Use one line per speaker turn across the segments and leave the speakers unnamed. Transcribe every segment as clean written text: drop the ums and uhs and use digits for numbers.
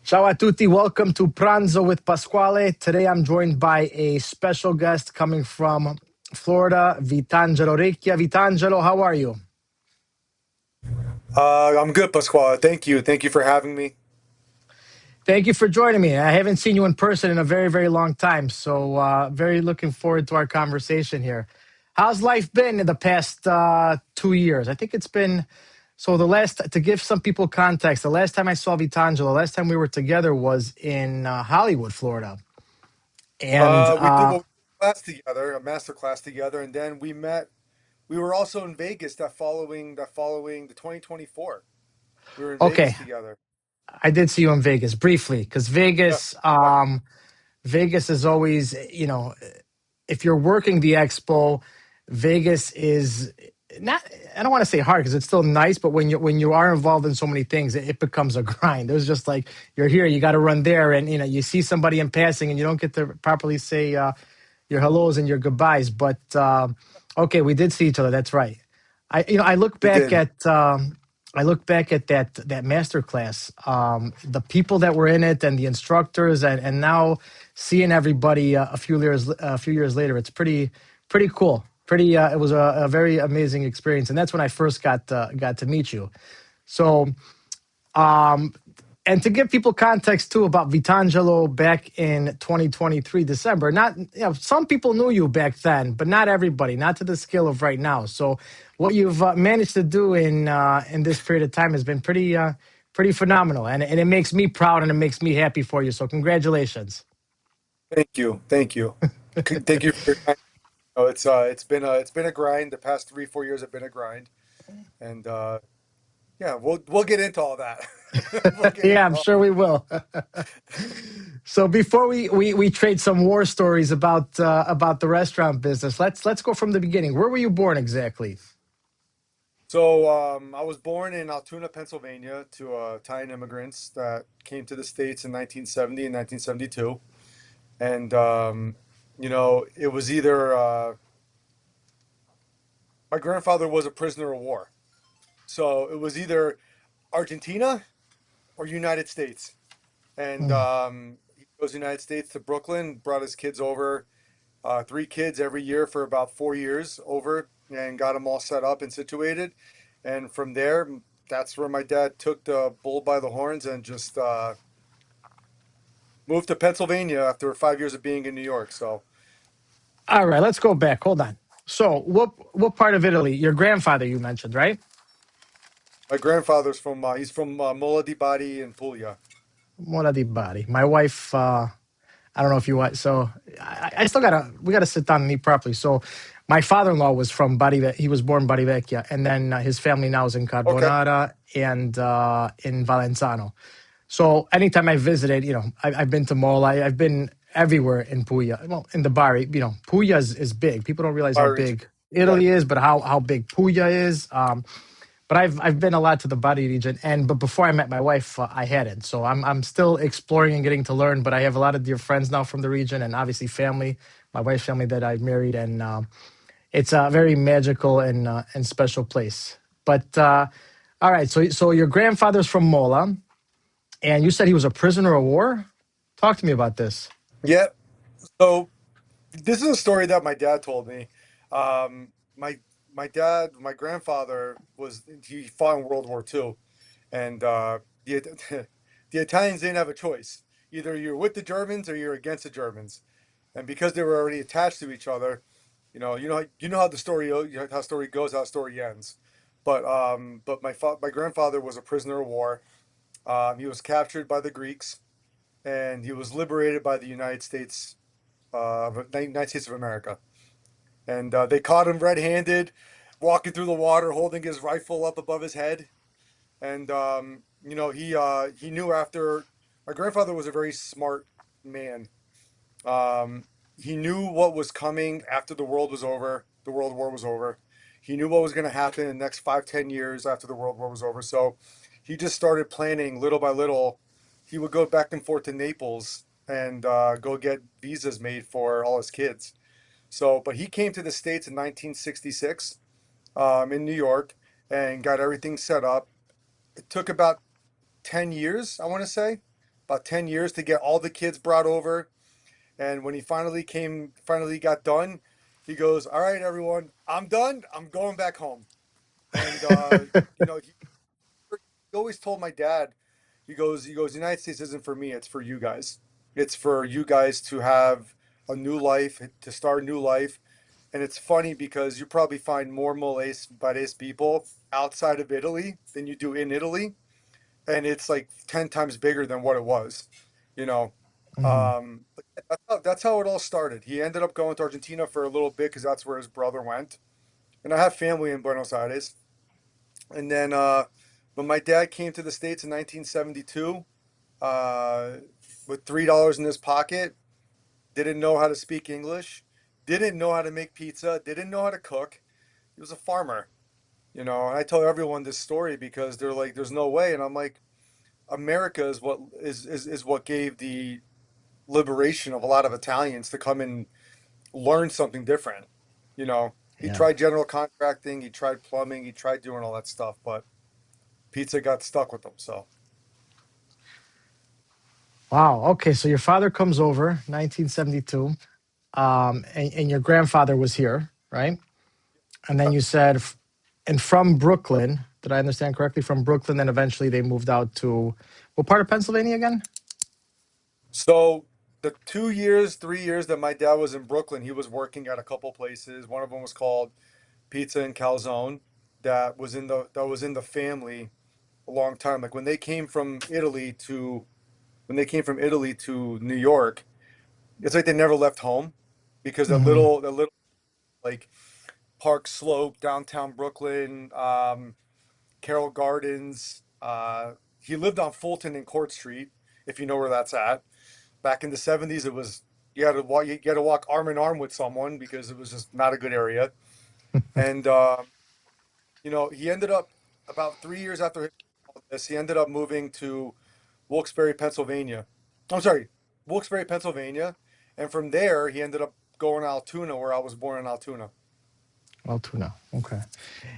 Ciao a tutti. Welcome to Pranzo with Pasquale. Today I'm joined by a special guest coming from Florida, Vitangelo Recchia. Vitangelo, how are you?
I'm good, Pasquale. Thank you. Thank you for having me.
Thank you for joining me. I haven't seen you in person in a very, very long time, so very looking forward to our conversation here. How's life been in the past 2 years? I think it's been so. The last to give some people context, the last time I saw Vitangelo, last time we were together was in Hollywood, Florida, and
We did a class together, a master class together, and then we met. We were also in Vegas that following the 2024. We were in Vegas
okay.
together.
I did see you in Vegas briefly because
Yeah.
Vegas is always, if you're working the expo, Vegas is not. I don't want to say hard because it's still nice, but when you are involved in so many things, it becomes a grind. It was just like you're here, you got to run there, and you see somebody in passing, and you don't get to properly say your hellos and your goodbyes. But okay, we did see each other. That's right. I look
We
back
did.
at that master class, the people that were in it, and the instructors, and now seeing everybody a few years later, it's pretty cool. It was a very amazing experience, and that's when I first got to meet you. So, um, and to give people context too about Vitangelo back in 2023 December, not some people knew you back then, but not everybody, not to the scale of right now. So what you've managed to do in this period of time has been pretty phenomenal, and it makes me proud and it makes me happy for you. So congratulations.
Thank you. Thank you. Thank you for your time. Oh, it's been a grind. The past 3 4 years have been a grind, and yeah, we'll get into all that. We'll get
Yeah,
into
I'm
all.
sure we will. So before we trade some war stories about the restaurant business, let's go from the beginning. Where were you born exactly?
So I was born in Altoona, Pennsylvania, to Italian immigrants that came to the States in 1970 and 1972. And it was either my grandfather was a prisoner of war, so it was either Argentina or United States. And
Hmm.
he goes to the United States to Brooklyn, brought his kids over, 3 kids every year for about 4 years over, and got them all set up and situated. And from there, that's where my dad took the bull by the horns and just moved to Pennsylvania after 5 years of being in New York. So
All right, let's go back. Hold on. So, what part of Italy? Your grandfather you mentioned, right?
my grandfather's from he's from Mola di Bari in Puglia.
Mora di Bari. My wife. I don't know if you want. So, I still gotta. We gotta sit down and eat properly. So, my father-in-law was from Bari. He was born Bari Vecchia, and then his family now is in
Okay.
Carbonara and in Valenzano. So, anytime I visited, I've been to Mola. I've been everywhere in Puglia. Well, in the Bari, Puglia is big. People don't realize how
Bari region.
big
Yeah.
Italy is, but how big Puglia is. But I've been a lot to the Bari region, but before I met my wife, I hadn't. So I'm still exploring and getting to learn. But I have a lot of dear friends now from the region, and obviously family, my wife's family that I've married, and it's a very magical and special place. But all right, so your grandfather's from Mola, and you said he was a prisoner of war. Talk to me about this.
Yeah. So this is a story that my dad told me. My grandfather he fought in World War II, and the the Italians didn't have a choice. Either you're with the Germans or you're against the Germans, and because they were already attached to each other, you know how the story goes, how the story ends. But my grandfather was a prisoner of war. He was captured by the Greeks, and he was liberated by the United States of America. And they caught him red-handed, walking through the water, holding his rifle up above his head. And he knew after my grandfather was a very smart man. He knew what was coming after the world was over, the World War was over. He knew what was going to happen in the next 5 10 years after the World War was over. So he just started planning little by little. He would go back and forth to Naples and go get visas made for all his kids. So, but he came to the States in 1966 in New York and got everything set up. It took about 10 years, I want to say, about 10 years to get all the kids brought over. And when he finally got done, he goes, "All right, everyone, I'm done. I'm going back home." And you know, he always told my dad, he goes, "The United States isn't for me. It's for you guys. It's for you guys to have a new life, to start a new life." And it's funny because you probably find more Malay people outside of Italy than you do in Italy, and it's like 10 times bigger than what it was, you know.
Hmm.
That's how it all started. He ended up going to Argentina for a little bit because that's where his brother went, and I have family in Buenos Aires. And then when my dad came to the States in 1972, uh, with $3 in his pocket, didn't know how to speak English, didn't know how to make pizza, didn't know how to cook. He was a farmer, you know. And I tell everyone this story because they're like, "There's no way," and I'm like, America is what gave the liberation of a lot of Italians to come and learn something different. You know, he
Yeah.
tried general contracting, he tried plumbing, he tried doing all that stuff, but pizza got stuck with him. So
Wow. Okay. So your father comes over, 1972, and your grandfather was here, right? And then you said, and from Brooklyn, did I understand correctly? From Brooklyn, then eventually they moved out to what part of Pennsylvania again?
so the 2 years, 3 years that my dad was in Brooklyn, he was working at a couple places. One of them was called Pizza and Calzone, that was in the family a long time. Like when they came from Italy to New York, it's like they never left home because
Hmm.
that little like Park Slope, downtown Brooklyn, Carroll Gardens. He lived on Fulton and Court Street, if you know where that's at. Back in the '70s, it was you had to walk arm in arm with someone because it was just not a good area. And you know, he ended up about 3 years after all this, he ended up moving to Wilkes-Barre, Pennsylvania. I'm sorry, Wilkes-Barre, Pennsylvania, and from there he ended up going to Altoona, where I was born in Altoona.
Altoona. Okay.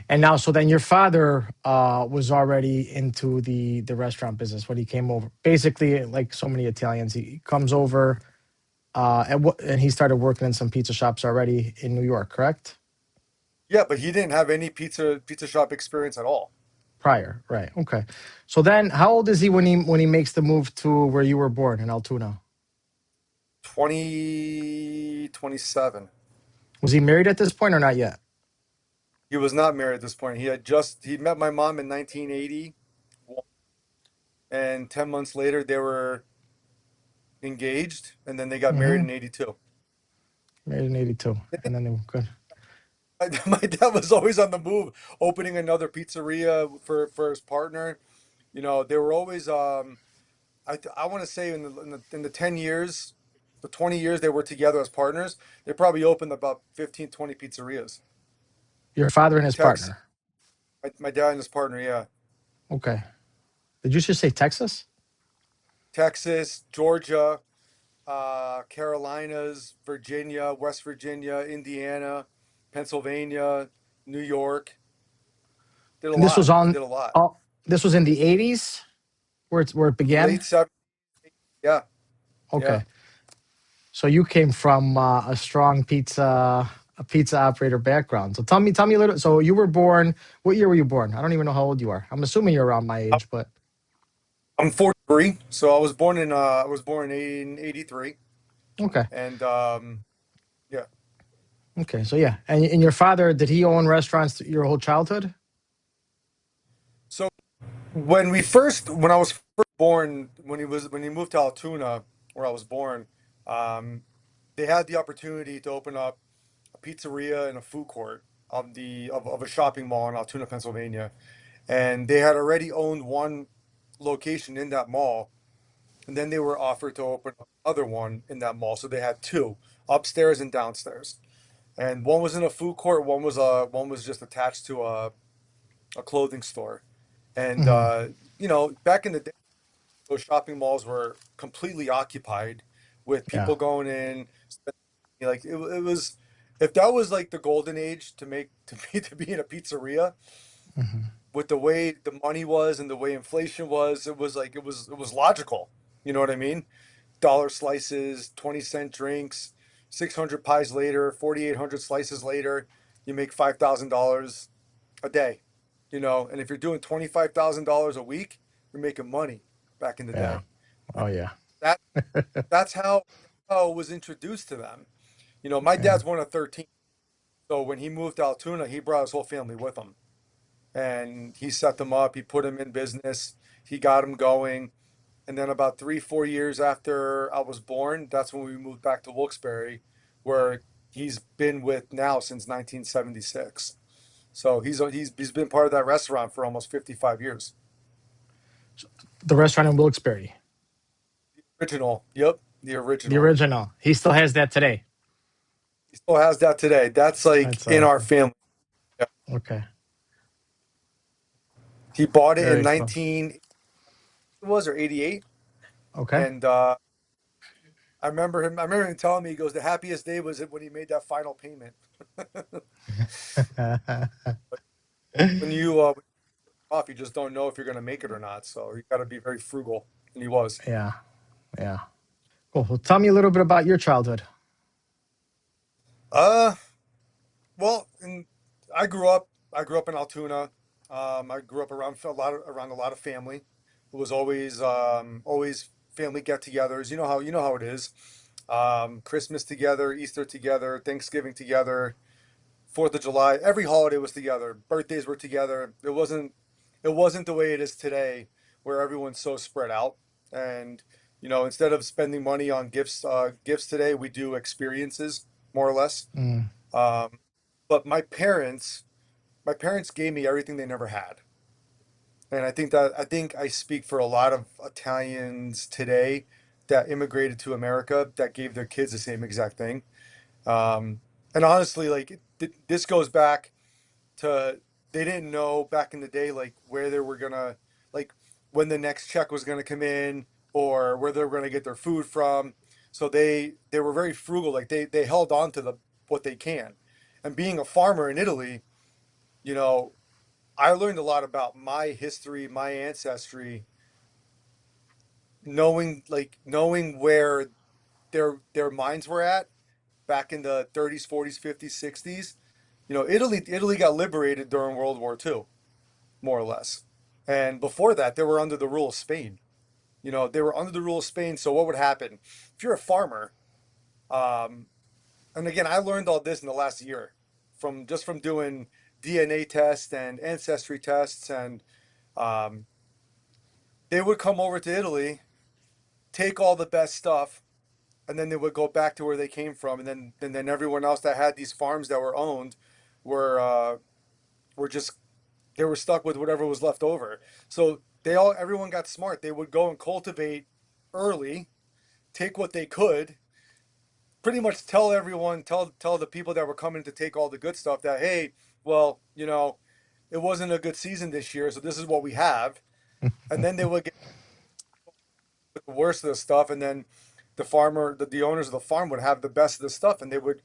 And now, so then your father was already into the restaurant business when he came over. Basically, like so many Italians, he comes over and he started working in some pizza shops already in New York, correct?
Yeah, but he didn't have any pizza shop experience at all.
Prior, right? Okay. So then, how old is he when he makes the move to where you were born in Altoona?
27.
Was he married at this point or not yet?
He was not married at this point. He met my mom in 1980, and 10 months later they were engaged, and then they got married
Hmm.
in 82.
Married in '82, and then they were good.
My dad was always on the move, opening another pizzeria for his partner. You know, they were always I want to say in the 10 years, the 20 years they were together as partners, they probably opened about 15, 20 pizzerias
Your father and
in
his
Texas.
partner.
My dad and his partner, yeah.
Okay. Did you just say Texas?
Texas, Georgia, Carolinas, Virginia, West Virginia, Indiana, Pennsylvania, New York. Did a
And this was
lot. He
on.
did a lot.
Oh, this was in the '80s where it began.
Late 70s. Yeah. Yeah.
Okay. So you came from a strong a pizza operator background. So tell me a little. So you were born. What year were you born? I don't even know how old you are. I'm assuming you're around my age, but
I'm 43, so I was born in 83,
okay,
and yeah.
okay. So yeah, and your father, did he own restaurants your whole childhood?
So when I was first born, when he moved to Altoona, where I was born, um, they had the opportunity to open up a pizzeria and a food court of a shopping mall in Altoona, Pennsylvania, and they had already owned one location in that mall, and then they were offered to open another one in that mall, so they had two, upstairs and downstairs, and one was in a food court, one was just attached to a clothing store, and
Hmm.
you know, back in the day, those shopping malls were completely occupied with
Yeah.
people going in. Like it was, if that was like the golden age to be in a pizzeria
Hmm.
with the way the money was and the way inflation was, it was logical. You know what I mean? Dollar slices, 20-cent drinks, 600 pies later, 4,800 slices later, you make $5,000 a day. And if you're doing $25,000 a week, you're making money back in the
Yeah.
day.
Oh yeah.
That that's how it was introduced to them. My
Yeah.
dad's one of 13. So when he moved to Altoona, he brought his whole family with him. And he set them up, he put them in business, he got them going. And then about 3, 4 years after I was born, that's when we moved back to Wilkes-Barre, where he's been with now since 1976. So he's been part of that restaurant for almost 55 years.
The restaurant in Wilkes-Barre,
Original. Yep, the
the
original.
original. He still has that today.
He still has that today. That's like
That's
in our
awesome.
family. Yeah.
Okay.
He bought it in
Very cool.
19 it was or 88,
Okay.
and I remember him telling me, he goes, the happiest day was when he made that final payment. When you off, you just don't know if you're going to make it or not. So you got to be very frugal, and he was.
Yeah. Yeah. Cool. Well, tell me a little bit about your childhood.
Uh, well, I grew up in Altoona. I grew up around a lot of family. It was always family get-togethers. You know how it is. Christmas together, Easter together, Thanksgiving together, Fourth of July. Every holiday was together. Birthdays were together. It wasn't the way it is today, where everyone's so spread out. And instead of spending money on gifts today, we do experiences more or less.
Mm,
Um, but my parents gave me everything they never had. And I think I speak for a lot of Italians today that immigrated to America that gave their kids the same exact thing. Um, and honestly, like this goes back to, they didn't know back in the day like where they were gonna, like, when the next check was gonna come in, or where they were gonna get their food from. So they were very frugal. Like they held on to the what they can. And being a farmer in Italy, you know, I learned a lot about my history, my ancestry, knowing where their minds were at back in the 30s, 40s, 50s, 60s. Italy got liberated during World War II, more or less. And before that, they were under the rule of Spain. They were under the rule of Spain. So what would happen if you're a farmer? Um, and again, I learned all this in the last year from doing DNA tests and ancestry tests, and um, they would come over to Italy, take all the best stuff, and then they would go back to where they came from, and then everyone else that had these farms that were owned were just, they were stuck with whatever was left over. So everyone got smart. They would go and cultivate early, take what they could, pretty much tell the people that were coming to take all the good stuff that, hey, well, it wasn't a good season this year, so this is what we have. And then they would get the worst of the stuff, and then the owners of the farm would have the best of the stuff, and they would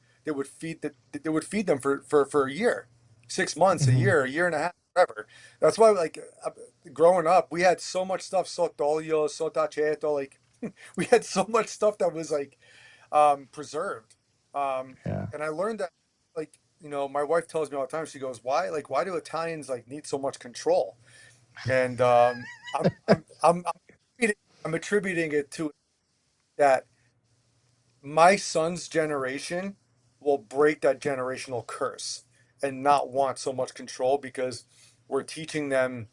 feed them for a year, 6 months, a
mhm,
year, a year and a half, whatever. That's why, like, growing up, we had so much stuff, sotolio, sotaceto, like we had so much stuff that was like preserved. Um,
yeah.
and I learned that, like, my wife tells me all the time. She goes, why do Italians like need so much control? And I'm attributing it to that my son's generation will break that generational curse and not want so much control, because we're teaching them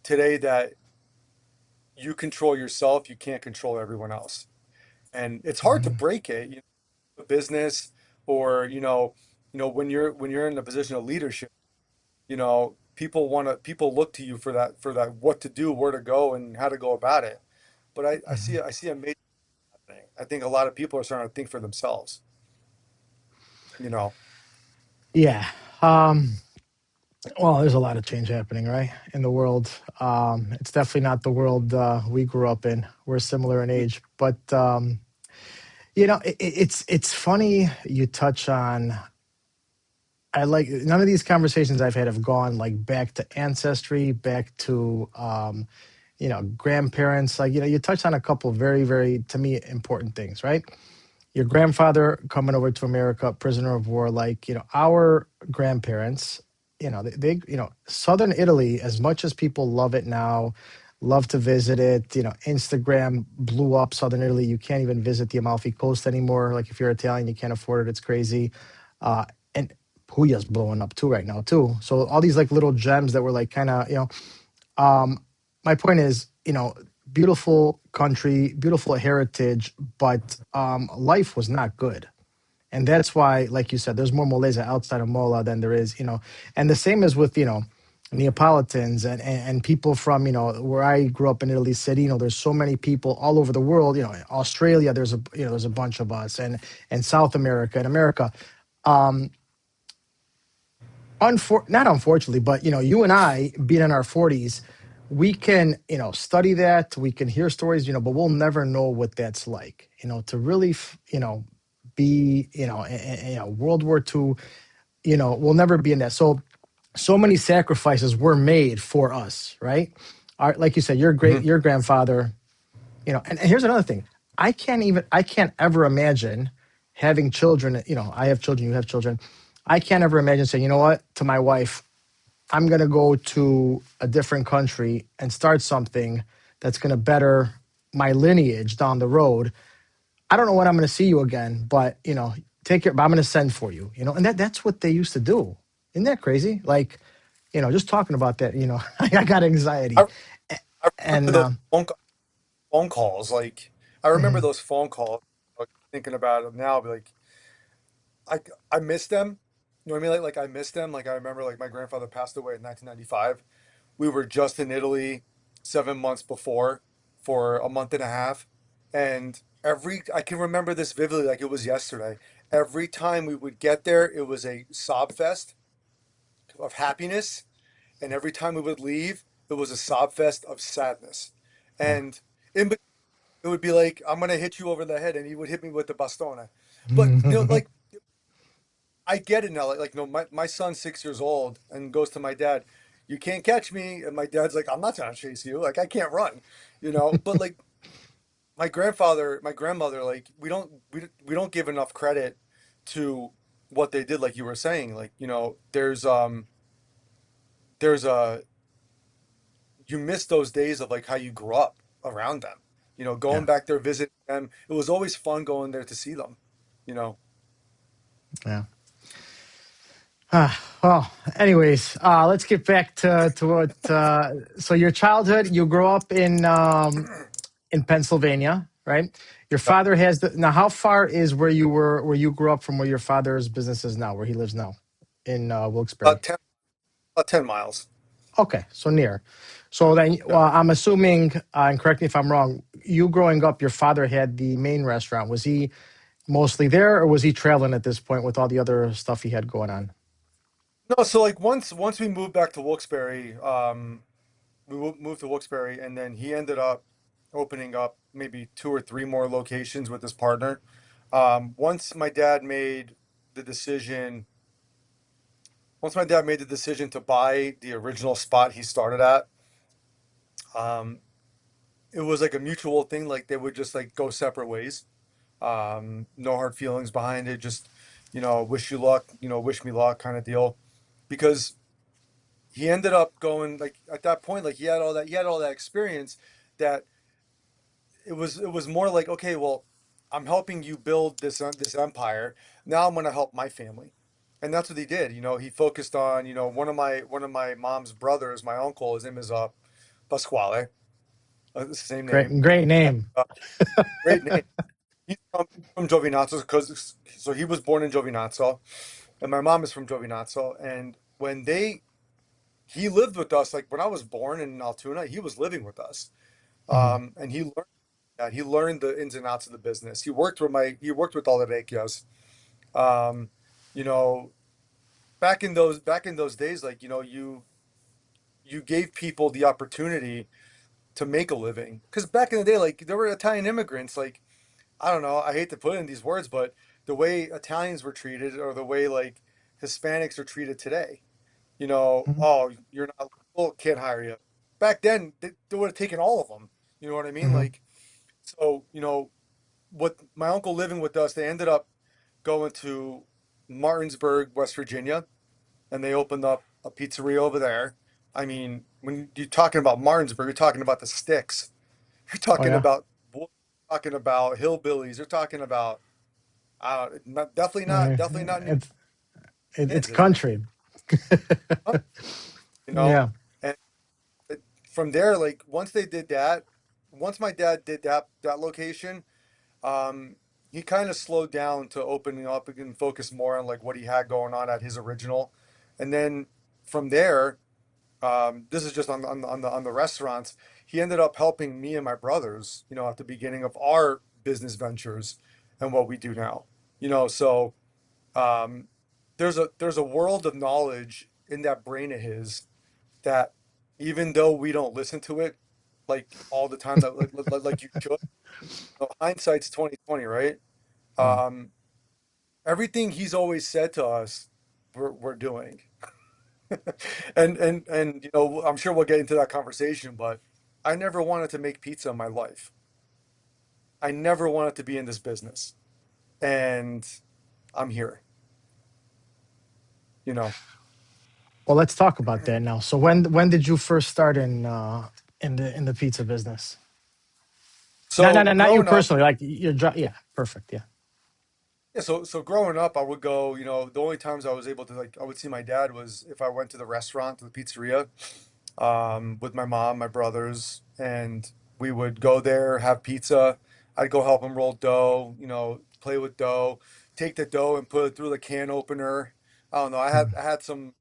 today that you control yourself, you can't control everyone else. And it's hard to
Mhm,
break it, a business, or when you're in a position of leadership, people look to you for that what to do, where to go, and how to go about it. But
mhm.
I see a major thing. I think a lot of people are starting to think for themselves. You know,
Yeah. Um, well, there's a lot of change happening, right, in the world. It's definitely not the world we grew up in. We're similar in age, but it's funny you touch on. I like none of these conversations I've had have gone like back to ancestry, back to grandparents. Like, you touched on a couple very, very, to me, important things, right? Your grandfather coming over to America, prisoner of war, like, our grandparents, Southern Italy, as much as people love it now, love to visit it, Instagram blew up Southern Italy. You can't even visit the Amalfi Coast anymore. Like, if you're Italian, you can't afford it. It's crazy. And Puya's blowing up too right now too. So all these like little gems that were like kind of, um, my point is, beautiful country, beautiful heritage, but life was not good. And that's why, like you said, there's more Molese outside of Mola than there is, and the same is with, Neapolitans and people from, where I grew up in Italy City, there's so many people all over the world, Australia, there's a bunch of us and South America and America. Um, not unfortunately, but you and I being in our 40s, we can study that, we can hear stories, but we'll never know what that's like, to really be World War II, we'll never be in that. So many sacrifices were made for us, right? Like you said,
Hmm.
your grandfather, and here's another thing. I can't ever imagine having children. I have children, you have children. I can't ever imagine saying, you know what, to my wife, I'm going to go to a different country and start something that's going to better my lineage down the road. I don't know when I'm going to see you again, but take care. But I'm going to send for you. And that's what they used to do. Isn't that crazy? Like, just talking about that, I got anxiety,
I, I
and
remember those phone calls. Like, I remember
mhm,
those phone calls. Like, thinking about them now, be like, I I miss them. You know what I mean? Like I miss them. Like I remember, like my grandfather passed away in 1995. We were just in Italy 7 months before for a month and a half, and I can remember this vividly, like it was yesterday. Every time we would get there, it was a sob fest of happiness, and every time we would leave, it was a sob fest of sadness.
yeah.
And in bet- it would be like, I'm gonna hit you over the head, and he would hit me with the bastone. But like I get it now. Like, my son's 6 years old and goes to my dad, "You can't catch me," and my dad's like, "I'm not trying to chase you. Like, I can't run, you know." But like my grandmother, like we don't give enough credit to what they did. Like you were saying, like there's a you miss those days of like how you grew up around them. Going
Yeah.
back there visiting them. It was always fun going there to see them. You know.
Yeah. Well, anyways, let's get back to what. So your childhood, you grew up in Pennsylvania, right? Your
Yep.
father has the now. How far is where you grew up from where your father's business is now, where he lives now, in Wilkes-Barre?
About 10, about 10 miles.
Okay, so near. So then,
Yeah.
well, I'm assuming, and correct me if I'm wrong. You growing up, your father had the main restaurant. Was he mostly there, or was he traveling at this point with all the other stuff he had going on?
No, so like once we moved back to Wilkes-Barre, moved to Wilkes-Barre, and then he ended up opening up maybe two or three more locations with his partner. Once my dad made the decision, once my dad made the decision to buy the original spot he started at, um, it was like a mutual thing. Like they would just like go separate ways. No hard feelings behind it. Just wish you luck. Wish me luck kind of deal. Because he ended up going like at that point, like he had all that experience that it was more like, okay, well, I'm helping you build this empire. Now I'm going to help my family, and that's what he did. He focused on one of my mom's brothers, my uncle. His name is Pasquale, it's the same
Great,
name.
great
And,
name.
great name. He's from Giovinazzo because so he was born in Giovinazzo, and my mom is from Giovinazzo. And he lived with us like when I was born in Altoona, he was living with us.
Mhm.
And he learned the ins and outs of the business. He worked with all the Recchias. Um, you know, back in those days, like you gave people the opportunity to make a living. Because back in the day, like there were Italian immigrants. Like I don't know, I hate to put it in these words, but the way Italians were treated, or the way like Hispanics are treated today.
Mhm.
Oh, you're not local, can't hire you. back then they would have taken all of them. You know what I mean?
Hmm.
Like, so, with my uncle living with us, they ended up going to Martinsburg, West Virginia, and they opened up a pizzeria over there. I mean, when you're talking about Martinsburg, you're talking about the sticks. You're
Oh
talking
yeah.
about talking about hillbillies. You're talking about definitely not New
It's it's
Kids. It's
country.
you know,
Yeah.
and from there, like once they did that, once my dad did that location, um, he kind of slowed down to opening up and focus more on like what he had going on at his original, and then from there, this is just on the restaurants. He ended up helping me and my brothers, at the beginning of our business ventures and what we do now. So um, there's a world of knowledge in that brain of his that even though we don't listen to it like all the time that like you should, hindsight's 2020, right?
Mm.
Um, everything he's always said to us, we're doing. And I'm sure we'll get into that conversation, but I never wanted to make pizza in my life. I never wanted to be in this business, and I'm here. You know.
Well, let's talk about that now. So when did you first start in the pizza business? No, no,
So
no, not you
growing up,
personally. Like your job. Yeah, perfect. Yeah.
yeah. So growing up, I would go. The only times I was able to I would see my dad was if I went to the restaurant, to the pizzeria, with my mom, my brothers, and we would go there, have pizza. I'd go help him roll dough, play with dough, take the dough and put it through the can opener. I don't know. I had
Mm.
I had some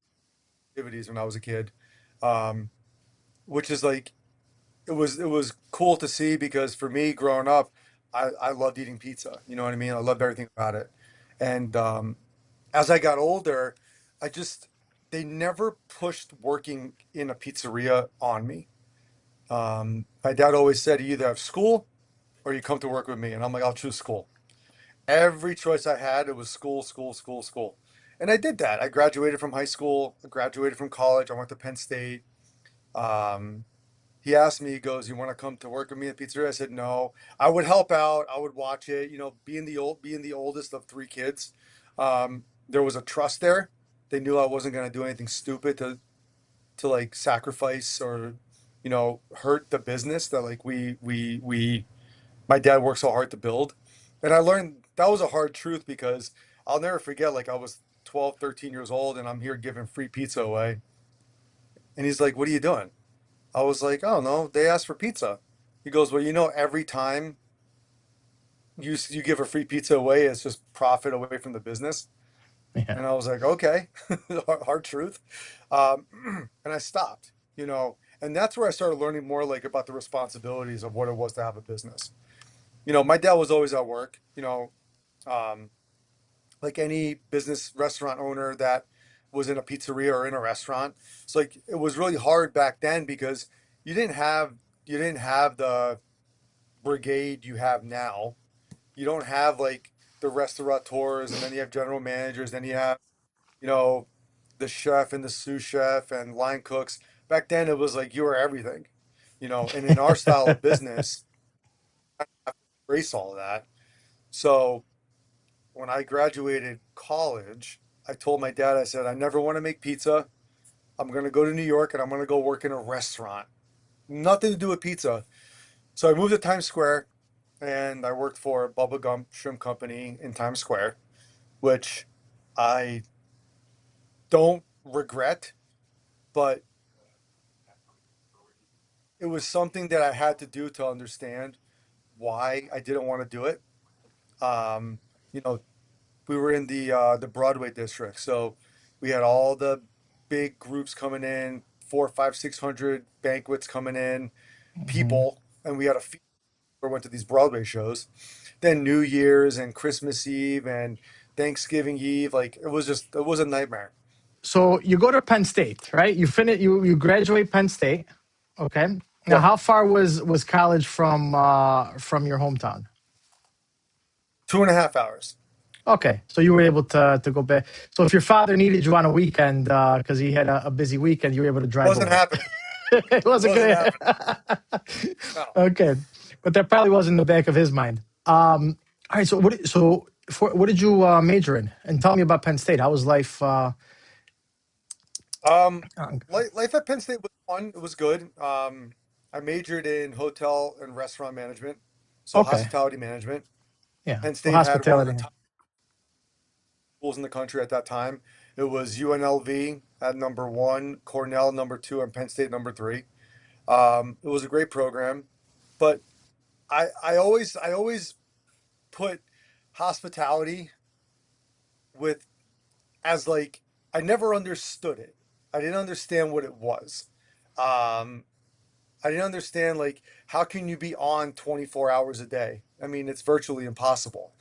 activities when I was a kid, um, which is like it was cool to see because for me growing up, I loved eating pizza. You know what I mean? I loved everything about it. And as I got older, I just they never pushed working in a pizzeria on me. My dad always said, you either have school or you come to work with me. And I'm like, I'll choose school. Every choice I had, it was school, school, school, school. And I did that. I graduated from high school, I graduated from college. I went to Penn State. Um, he asked me, he goes, you want to come to work with me at pizzeria? I said, no. I would help out. I would watch it, being the oldest of three kids. There was a trust there. They knew I wasn't going to do anything stupid to like sacrifice or hurt the business that like we my dad worked so hard to build. And I learned that was a hard truth because I'll never forget, like I was 12, 13 years old and I'm here giving free pizza away, and he's like, what are you doing? I was like, oh no, they asked for pizza. He goes, well, every time you give a free pizza away, it's just profit away from the business.
Yeah.
And I was like, okay, hard truth. And I stopped, and that's where I started learning more like about the responsibilities of what it was to have a business. My dad was always at work, um, like any business restaurant owner that was in a pizzeria or in a restaurant. It's like it was really hard back then because you didn't have you didn't have the brigade you have now. You don't have like the restaurateurs, and then you have general managers, then you have you know, the chef and the sous chef and line cooks. Back then, it was like you were everything, and in our style of business, embrace all of that. So when I graduated college, I told my dad, I said, I never want to make pizza. I'm going to go to New York and I'm going to go work in a restaurant. Nothing to do with pizza. So I moved to Times Square and I worked for a Bubba Gump Shrimp Company in Times Square, which I don't regret, but it was something that I had to do to understand why I didn't want to do it. Um, you know, we were in the Broadway district, so we had all the big groups coming in, four, five, 600 banquets coming in,
Mhm.
people, and we had a feast or went to these Broadway shows. Then New Year's and Christmas Eve and Thanksgiving Eve, like it was a nightmare.
So you go to Penn State, right? You finish. You graduate Penn State. Okay. Now,
Yep,
how far was college from your hometown?
2.5 hours.
Okay, so you were able to go back. So if your father needed you on a weekend because he had a busy weekend, you were able to drive
Wasn't
over.
happening.
It
It
wasn't
wasn't
gonna.
happening. No.
Okay, but that probably was in the back of his mind. All right. So what did you major in? And tell me about Penn State. How was life?
Um,
Uh,
life at Penn State was fun. It was good. I majored in hotel and restaurant management, so
okay.
hospitality management.
Yeah.
Penn
So
State had one of the
hospitality.
top schools in the country at that time. It was UNLV at number one, Cornell number two, and Penn State number three. It was a great program, but I always put hospitality with as like I never understood it. I didn't understand what it was. Um, I didn't understand like how can you be on 24 hours a day? I mean, it's virtually impossible.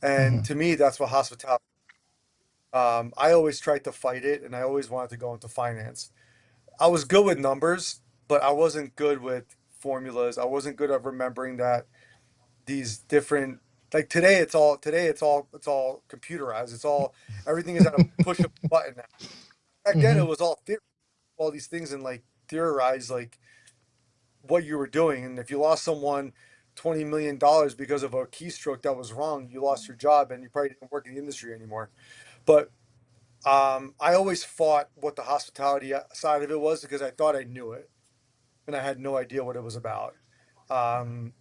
And
Hmm.
to me, that's what hospitality. I always tried to fight it, and I always wanted to go into finance. I was good with numbers, but I wasn't good with formulas. I wasn't good at remembering that these different like today it's all computerized. It's all everything is at a push of a button now. Back then it
Hmm.
was all theory, all these things and like theorize like what you were doing. And if you lost someone $20 million because of a keystroke that was wrong, you lost your job and you probably didn't work in the industry anymore. But I always fought what the hospitality side of it was because I thought I knew it and I had no idea what it was about. Um,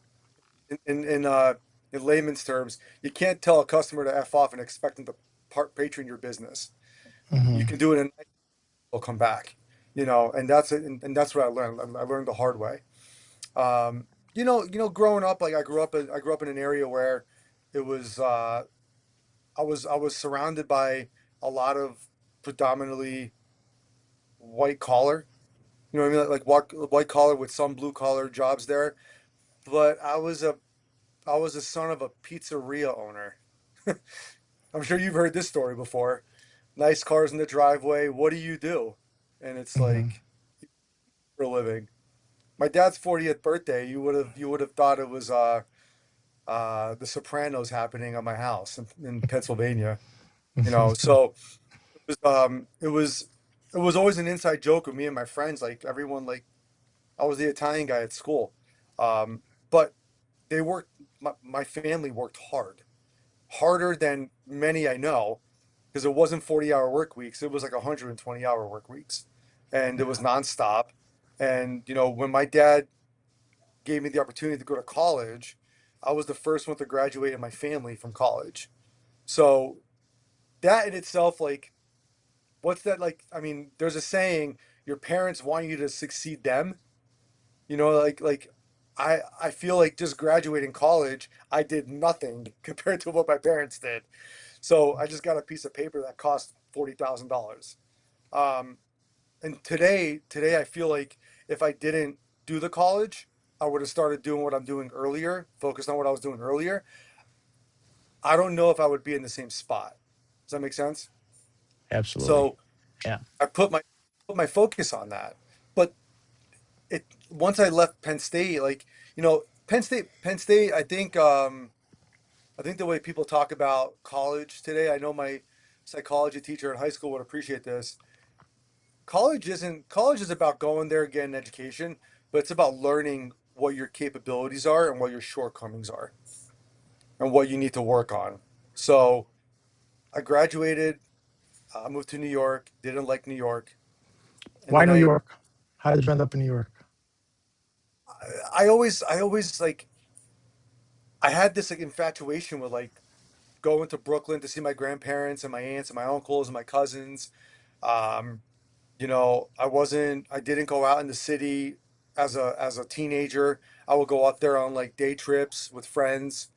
in in in, uh, in layman's terms, you can't tell a customer to f off and expect them to patron your business. You
Hmm.
can do it and they'll come back, and that's it. And that's what I learned. I learned the hard way. Um, growing up, like I grew up in an area where it was I was surrounded by a lot of predominantly white collar. You know what I mean? Like white collar with some blue collar jobs there. But I was a son of a pizzeria owner. I'm sure you've heard this story before. Nice cars in the driveway. What do you do? And it's
Hmm.
like for a living. My dad's 40th birthday. You would have thought it was The Sopranos happening on my house in Pennsylvania. So it was always an inside joke with me and my friends. Like everyone, like I was the Italian guy at school, but they worked. My family worked hard, harder than many I know, because it wasn't 40-hour work weeks. It was like 120-hour work weeks, and it was
Yeah.
nonstop. And when my dad gave me the opportunity to go to college, I was the first one to graduate in my family from college. So that in itself, like, what's that like? I mean, there's a saying, your parents want you to succeed them. Like I feel like just graduating college, I did nothing compared to what my parents did. So I just got a piece of paper that cost $40,000. Um, and today I feel like if I didn't do the college, I would have started doing what I'm doing earlier, focused on what I was doing earlier. I don't know if I would be in the same spot. Does that make sense?
Absolutely.
So
Yeah.
I put my focus on that. But it once I left Penn State, like, Penn State, I think the way people talk about college today, I know my psychology teacher in high school would appreciate this. College is about going there, getting an education, but it's about learning what your capabilities are and what your shortcomings are and what you need to work on. So I graduated, I moved to New York, didn't like New York, and
Why
then
New
I
York? How did you end up in New York?
I always like I had this like infatuation with like going to Brooklyn to see my grandparents and my aunts and my uncles and my cousins. Um, I didn't go out in the city as a teenager. I would go up there on like day trips with friends.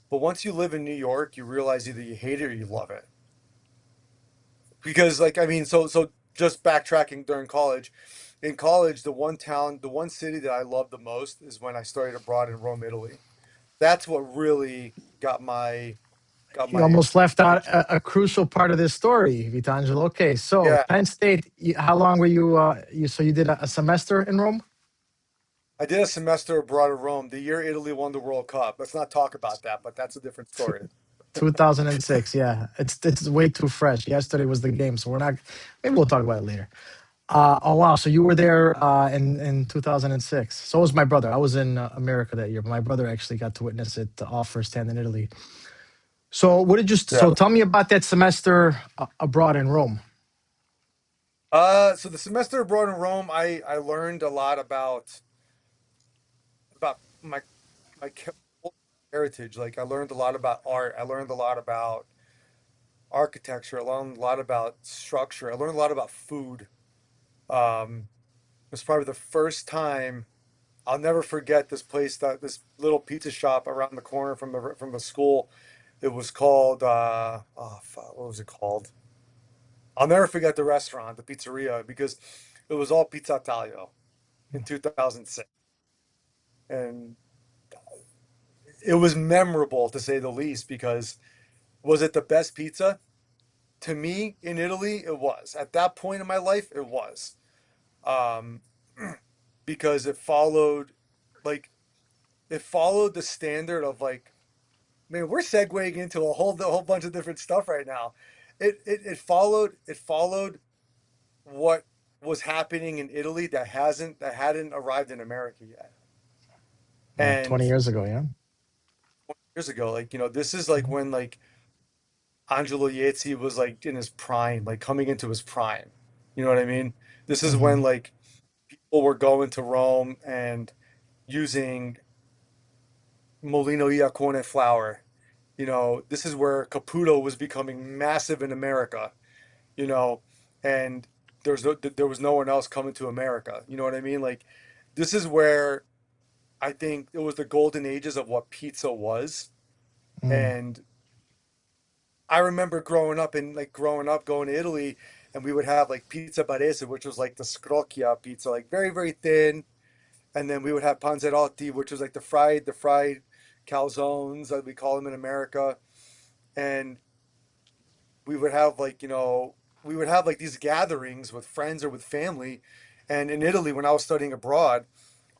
But once you live in New York, you realize either you hate it or you love it. Because like I mean, so just backtracking during college. In college, the one city that I loved the most is when I studied abroad in Rome, Italy. That's what really got my
You almost left out
attention.
a crucial part of this story, Vitangelo. Okay, so
Yeah,
Penn State. How long were you? So you did a semester in Rome,
I did a semester abroad in Rome the year Italy won the World Cup. Let's not talk about that, but that's a different
Tw-
story.
2006. Yeah, it's way too fresh. Yesterday was the game, so we're not. Maybe we'll talk about it later. Oh wow! So you were there in 2006. So was my brother. I was in America that year, but my brother actually got to witness it all firsthand in Italy. So what did you?
Yeah.
So tell me about that semester abroad in Rome.
So the semester abroad in Rome, I learned a lot about my heritage. Like I learned a lot about art. I learned a lot about architecture. I learned a lot about structure. I learned a lot about food. It was probably the first time I'll never forget this place that this little pizza shop around the corner from the school. It was called oh fuck, what was it called? I'll never forget the restaurant, the pizzeria, because it was all pizza taglio in 2006, and it was memorable to say the least. Because was it the best pizza? To me, in Italy, it was. At that point in my life, it was. Um, because like it followed the standard of like, man, we're segueing into a whole bunch of different stuff right now. It followed what was happening in Italy that hadn't arrived in America yet.
20
And
years ago, yeah.
years ago, like, this is like
Mhm.
when like Angelo Yezzi was like in his prime, like coming into his prime. You know what I mean? This is when
Mhm.
like people were going to Rome and using Molino Iacone flour. This is where Caputo was becoming massive in America, you know, and there was no one else coming to America. You know what I mean? Like, this is where I think it was the golden ages of what pizza was.
Mm.
And I remember growing up going to Italy, and we would have like pizza barese, which was like the scrocchia pizza, like very, very thin. And then we would have panzerotti, which was like the fried calzones, as we call them in America. And we would have we would have like these gatherings with friends or with family. And in Italy, when I was studying abroad,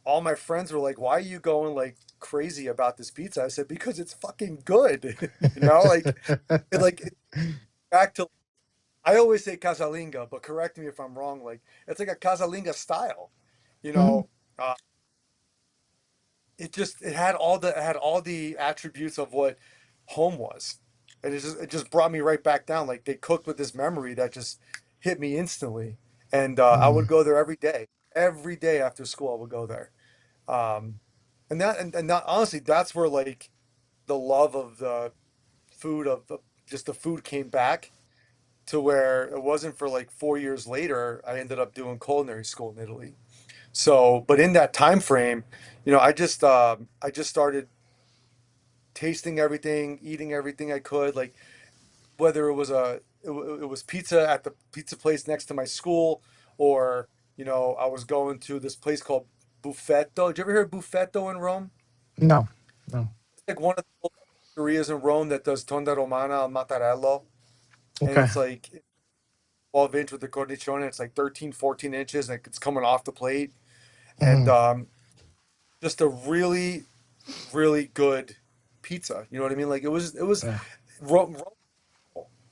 all my friends were like, "Why are you going like crazy about this pizza?" I said, "Because it's fucking good." Like back to I always say casalinga, but correct me if I'm wrong. Like it's like a casalinga style, you
Mhm.
know. Uh, it had all the attributes of what home was, and it just brought me right back down. Like they cooked with this memory that just hit me instantly, and I would
Mm.
go there every day after school. I would go there, um, and that honestly, that's where like the love of the food of just the food came back to where it wasn't for like 4 years later. I ended up doing culinary school in Italy. So, but in that time frame, I just started tasting everything, eating everything I could. Like whether it was pizza at the pizza place next to my school, or I was going to this place called Buffetto. Did you ever hear of Buffetto in Rome?
No, no.
It's like one of the pizzerias in Rome that does tonda romana al mattarello, and
Okay.
it's like 12-inch with the cornicione. It's like 13, 14 inches, and it's coming off the plate, and
Mhm.
just a really, really good pizza. You know what I mean? Like it was
Yeah,
Rome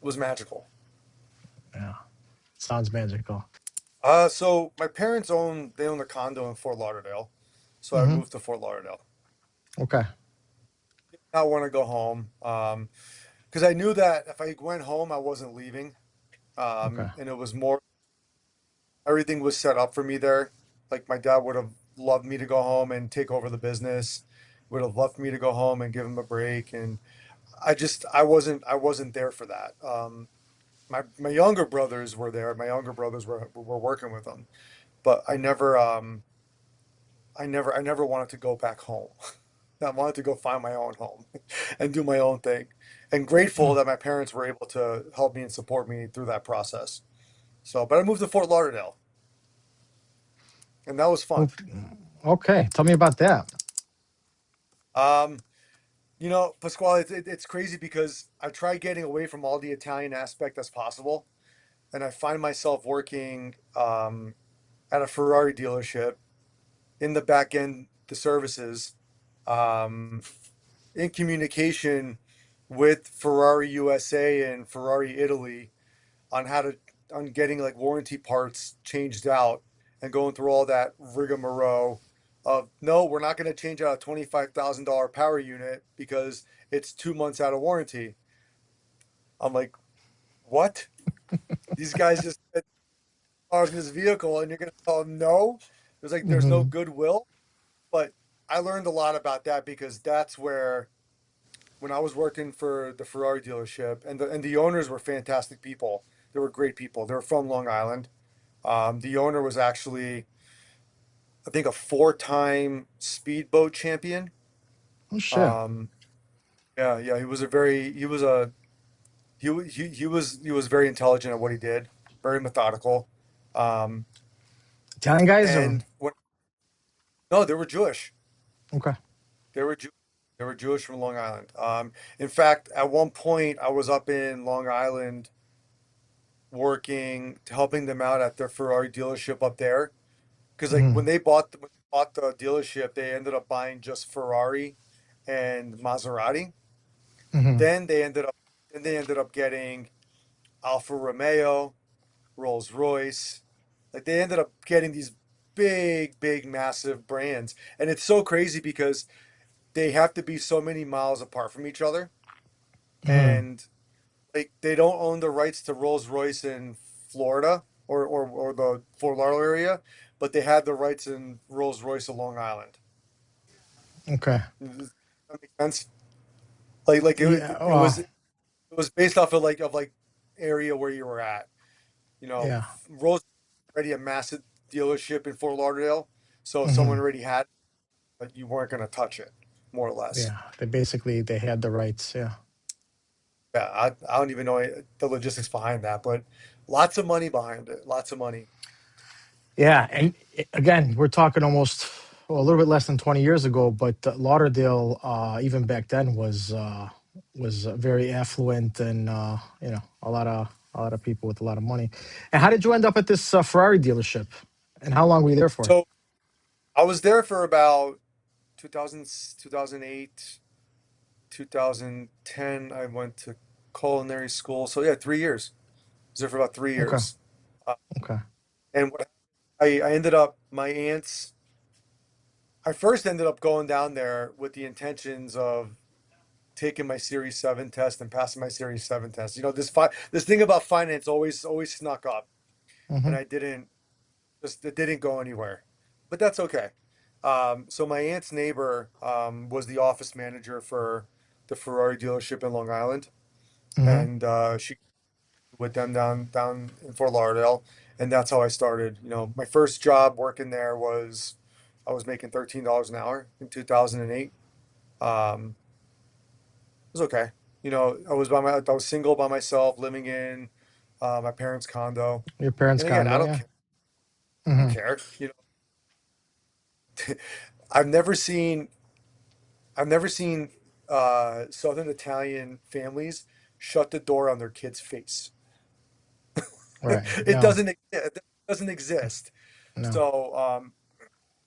was magical.
yeah. Sounds magical.
So my parents own a condo in Fort Lauderdale, so I
Mhm.
moved to Fort Lauderdale.
Okay.
I want to go home, because I knew that if I went home, I wasn't leaving,
Okay.
and it was more everything was set up for me there. Like my dad would have loved me to go home and take over the business, would have loved me to go home and give him a break, and I wasn't there for that. My younger brothers were there. My younger brothers were working with them, but I never wanted to go back home. I wanted to go find my own home and do my own thing. And grateful
Mm.
that my parents were able to help me and support me through that process. So, but I moved to Fort Lauderdale, and that was fun.
Okay. Tell me about that.
Um, Pasquale, it's crazy because I try getting away from all the Italian aspect as possible, and I find myself working at a Ferrari dealership in the back end, the services, um, in communication with Ferrari USA and Ferrari Italy on how to on getting like warranty parts changed out and going through all that rigmarole of no, we're not going to change out a $25,000 power unit because it's 2 months out of warranty. I'm like, what? These guys just are in this vehicle and you're going to tell them no? There's no
Hmm.
goodwill. But I learned a lot about that because that's where when I was working for the Ferrari dealership and the owners were fantastic people. They were great people. They were from Long Island. The owner was actually, I think, a four-time speedboat champion.
Oh shit.
Um, yeah, yeah, he was very intelligent at what he did, very methodical. Um,
Italian guys or
and when no, they were Jewish.
okay.
They were Jew they were Jewish from Long Island. In fact, at one point, I was up in Long Island working, helping them out at their Ferrari dealership up there. Because like
Hmm.
when they bought the dealership, they ended up buying just Ferrari and Maserati.
Hmm.
Then they ended up then they ended up getting Alfa Romeo, Rolls Royce. Like they ended up getting these big, big, massive brands. And it's so crazy because they have to be so many miles apart from each other.
Hmm.
And like they don't own the rights to Rolls Royce in Florida or the Fort Lauderdale area, but they had the rights in Rolls Royce of Long Island.
Okay.
Does that make sense? Like
Yeah.
it was based off of like area where you were at. You know,
Yeah.
Rolls already a massive dealership in Fort Lauderdale, so someone
Hmm.
already had, it, but you weren't going to touch it, more or less.
Yeah. They had the rights. Yeah.
Yeah, I don't even know the logistics behind that, but lots of money behind it. Lots of money.
Yeah. And again, we're talking almost well, a little bit less than 20 years ago, but Lauderdale, even back then, was very affluent and a lot of people with a lot of money. And how did you end up at this Ferrari dealership? And how long were you there for?
So I was there for about 2000, 2008, 2010. I went to culinary school. So yeah, 3 years. I was there for about three
Okay.
years. Uh,
Okay.
and what I ended up, my aunts, I first ended up going down there with the intentions of taking my Series 7 test and passing my Series 7 test. You know, this thing about finance always snuck up,
Hmm.
and I didn't just it didn't go anywhere. But that's okay. So my aunt's neighbor was the office manager for the Ferrari dealership in Long Island,
Hmm.
and she with them down in Fort Lauderdale, and that's how I started. You know, my first job working there was I was making $13 an hour in 2008. It was okay. You know, I was single by myself, living in my parents' condo,
Your parents'
and again,
condo, yeah.
I don't
Hmm.
care. You know, I've never seen I've never seen Southern Italian families shut the door on their kid's face.
Right.
It
No.
doesn't it doesn't exist.
No.
So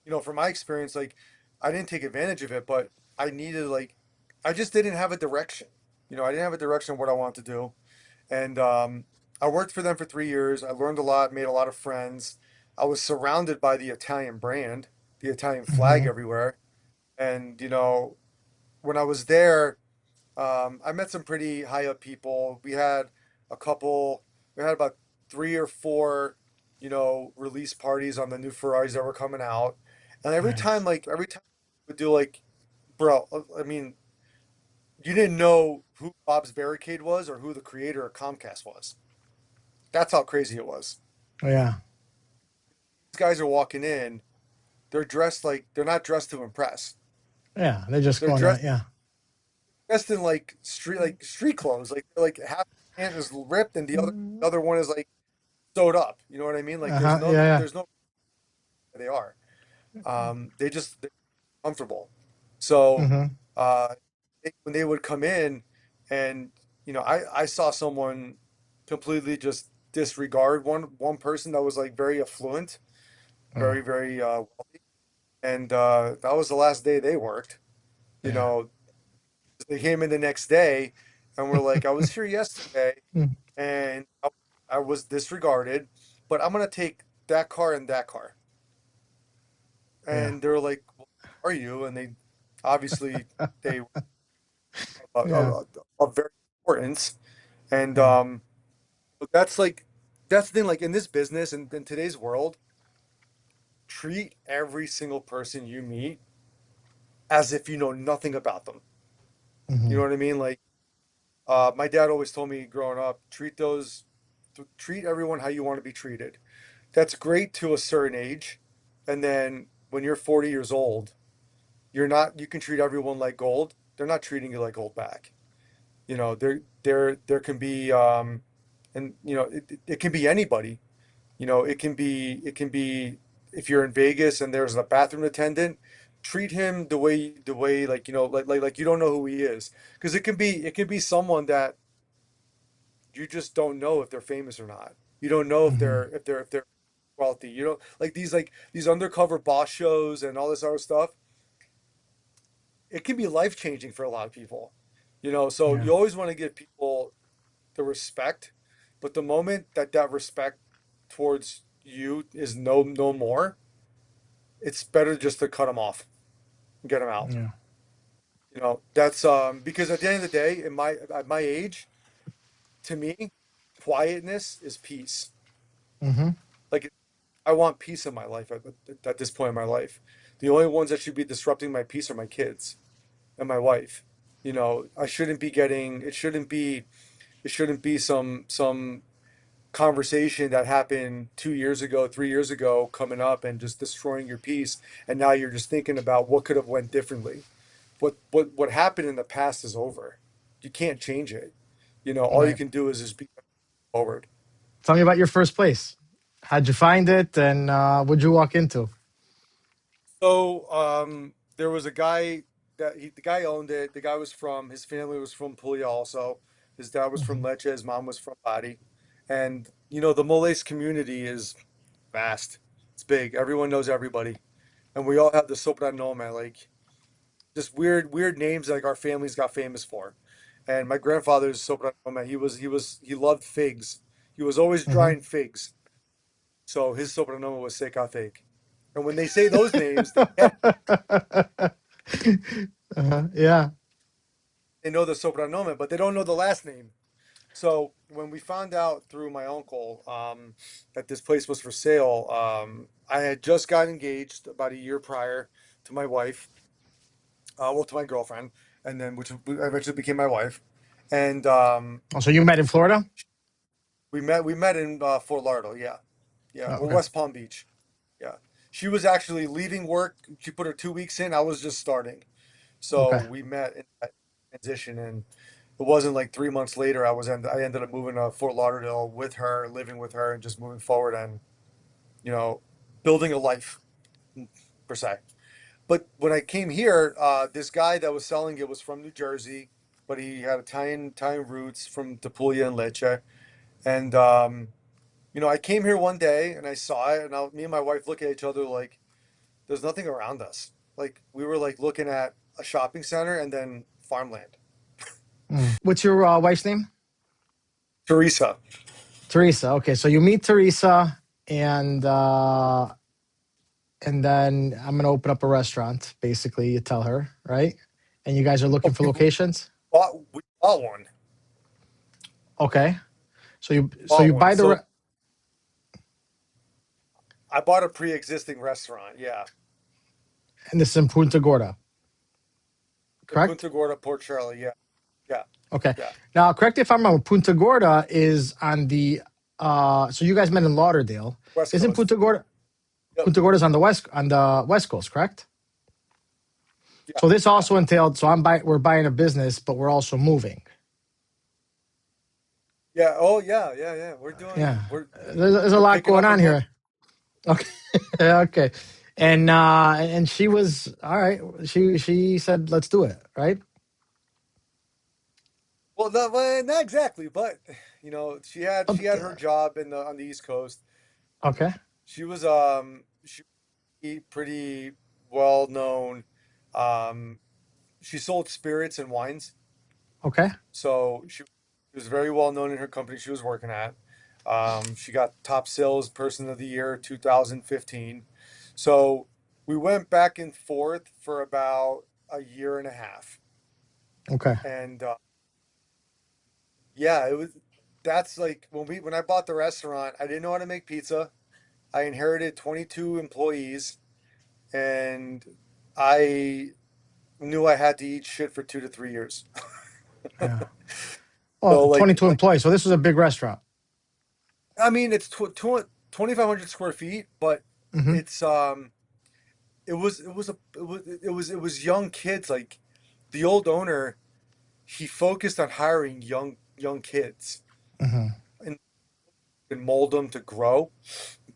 you know, from my experience, like I didn't take advantage of it, but I needed like I just didn't have a direction. You know, I didn't have a direction of what I wanted to do. And I worked for them for 3 years. I learned a lot, made a lot of friends. I was surrounded by the Italian brand, the Italian flag
Hmm.
everywhere. And, you know, when I was there, I met some pretty high up people. A couple, we had about three or four, you know, release parties on the new Ferraris that were coming out. And
Nice.
every time we would do like, bro, I mean, you didn't know who Bob's Barricade was or who the creator of Comcast was. That's how crazy it was.
Yeah.
These guys are walking in. They're dressed like they're not dressed to impress.
Yeah. They're just
They're
going to, yeah.
dressed in like street clothes. Like half the pant is ripped and the other one is like sewed up. You know what I mean? Like
Uh-huh. Yeah.
there's no they are. They're comfortable. So
Yeah.
uh, when they would come in, and you know, I saw someone completely just disregard one person that was like very affluent,
Hmm.
very and that was the last day they worked. You
Yeah.
know, they came in the next day and were like, I was here yesterday,
Mm.
and I was disregarded, but I'm gonna take that car and that car.
Yeah.
And they were like, well, "Are you?" And they obviously they
Yeah.
of very importance. And
Yeah.
but that's the thing. Like in this business and in today's world, treat every single person you meet as if you know nothing about them. You
Hmm.
know what I mean? Like my dad always told me growing up, treat everyone how you want to be treated. That's great to a certain age, and then when you're 40 years old, you're not. You can treat everyone like gold. They're not treating you like gold back. There can be and it can be anybody. It can be if you're in Vegas and there's a bathroom attendant, treat him the way like you don't know who he is, because it can be someone that you just don't know if they're famous or not. You don't know if
Hmm.
they're wealthy. You don't like these undercover boss shows and all this other stuff. It can be life changing for a lot of people. So
Yeah.
you always want to give people the respect, but the moment that respect towards you is no more, it's better just to cut them off and get them out.
Yeah.
That's because at the end of the day, at my age, to me, quietness is peace.
Hmm.
Like I want peace in my life at this point in my life. The only ones that should be disrupting my peace are my kids and my wife. I shouldn't be getting it shouldn't be some conversation that happened 2 years ago, 3 years ago, coming up and just destroying your peace. And now you're just thinking about what could have went differently. What happened in the past is over. You can't change it. All you
Right.
can do is just be forward.
Tell me about your first place. How'd you find it, and what'd you walk into?
So there was a guy the guy owned it. The guy was from his family was from Puglia also. His dad was from
Hmm.
Lecce. His mom was from Bari. And the Moles community is vast. It's big. Everyone knows everybody, and we all have the soprannome, like just weird names like our families got famous for. And my grandfather's soprannome, he loved figs. He was always
Hmm.
drying figs, so his soprannome was Seca Fig. And when they say those names, they get it.
Yeah.
They know the soprannome, but they don't know the last name. So when we found out through my uncle that this place was for sale, I had just got engaged about a year prior to my wife, well, to my girlfriend, and then which eventually became my wife. And
Oh, so you met in Florida?
we met in Fort Lauderdale, yeah, yeah,
Oh,
or
okay.
West Palm Beach, yeah. She was actually leaving work. She put her 2 weeks in. I was just starting, so
Okay.
we met in that transition, and it wasn't like 3 months later. I ended up moving to Fort Lauderdale with her, living with her, and just moving forward and you know building a life per se. But when I came here, this guy that was selling it was from New Jersey, but he had Italian roots from Tapulia and Lecce. And I came here one day and I saw it, and me and my wife look at each other like there's nothing around us. Like we were like looking at a shopping center and then farmland.
Mm. What's your wife's name?
Teresa.
Teresa. Okay, so you meet Teresa, and then I'm gonna open up a restaurant. Basically, you tell her, right? And you guys are looking
Oh,
for locations.
we bought one.
Okay, so you
Bought one.
buy the
So I bought a pre-existing restaurant. Yeah,
and this is in Punta Gorda,
in
correct?
Punta Gorda, Port Charlotte. Yeah, yeah,
Okay.
yeah.
Now, correct if I'm wrong. Punta Gorda is on the. So you guys met in Lauderdale.
West
Isn't
Coast.
Punta Gorda?
Yep.
Punta Gorda's on the west coast, correct?
Yeah,
So this
yeah,
also entailed. So we're buying a business, but we're also moving.
yeah. Oh, yeah, yeah, yeah. We're doing.
Yeah,
We're
there's a
we're
lot
picking
going
up
on
and running.
here. Okay, okay, and she was all right. She said, "Let's do it." Right?
Well, not exactly, but she had
Oh,
she had her job on the East Coast.
okay,
She pretty well known. Um, she sold spirits and wines,
okay,
so she was very well known in her company she was working at. She got top sales person of the year 2015. So we went back and forth for about a year and a half.
Okay.
And yeah, it was that's like when I bought the restaurant, I didn't know how to make pizza. I inherited 22 employees and I knew I had to eat shit for 2 to 3 years.
Yeah.
So
Well,
like
22 employees. So this was a big restaurant.
I mean it's 2,500 square feet, but
Hmm.
it's it was young kids. Like the old owner, he focused on hiring young kids
Hmm.
and, mold them to grow.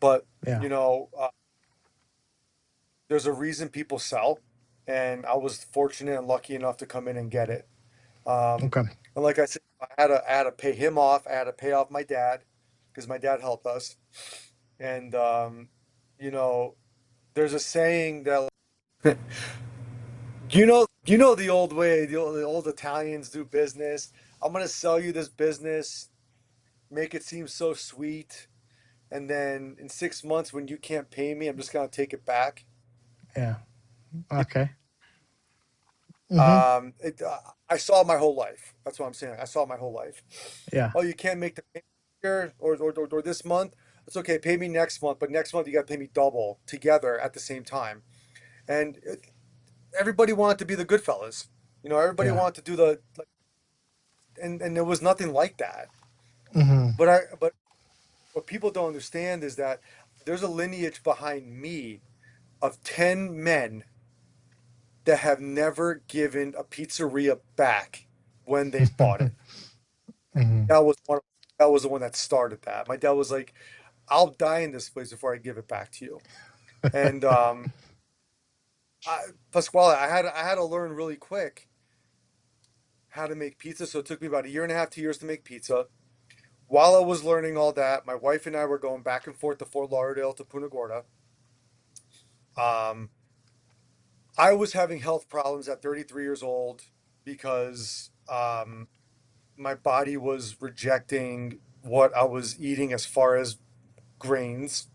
But
Yeah.
you know, there's a reason people sell, and I was fortunate and lucky enough to come in and get it. Um,
Okay.
and like I said, I had to pay him off. I had to pay off my dad because my dad helped us. And you know, there's a saying that you know the old way, the old Italians do business. I'm gonna sell you this business, make it seem so sweet, and then in 6 months when you can't pay me, I'm just gonna take it back.
Yeah. Okay. Hmm.
I saw it my whole life. That's what I'm saying. I saw it my whole life.
Yeah.
Oh, you can't make the payment here or this month. It's okay. Pay me next month, but next month you got to pay me double together at the same time. And everybody wanted to be the good fellas. You know, everybody
Yeah.
wanted to do the like, and there was nothing like that.
Hmm.
But what people don't understand is that there's a lineage behind me of 10 men that have never given a pizzeria back when they bought it.
Hmm.
That was one. That was the one that started that. My dad was like, "I'll die in this place before I give it back to you." And Pasquale, I had to learn really quick how to make pizza. So it took me about a year and a half, 2 years to make pizza. While I was learning all that, my wife and I were going back and forth to Fort Lauderdale to Punta Gorda. Um, I was having health problems at 33 years old because my body was rejecting what I was eating as far as grains.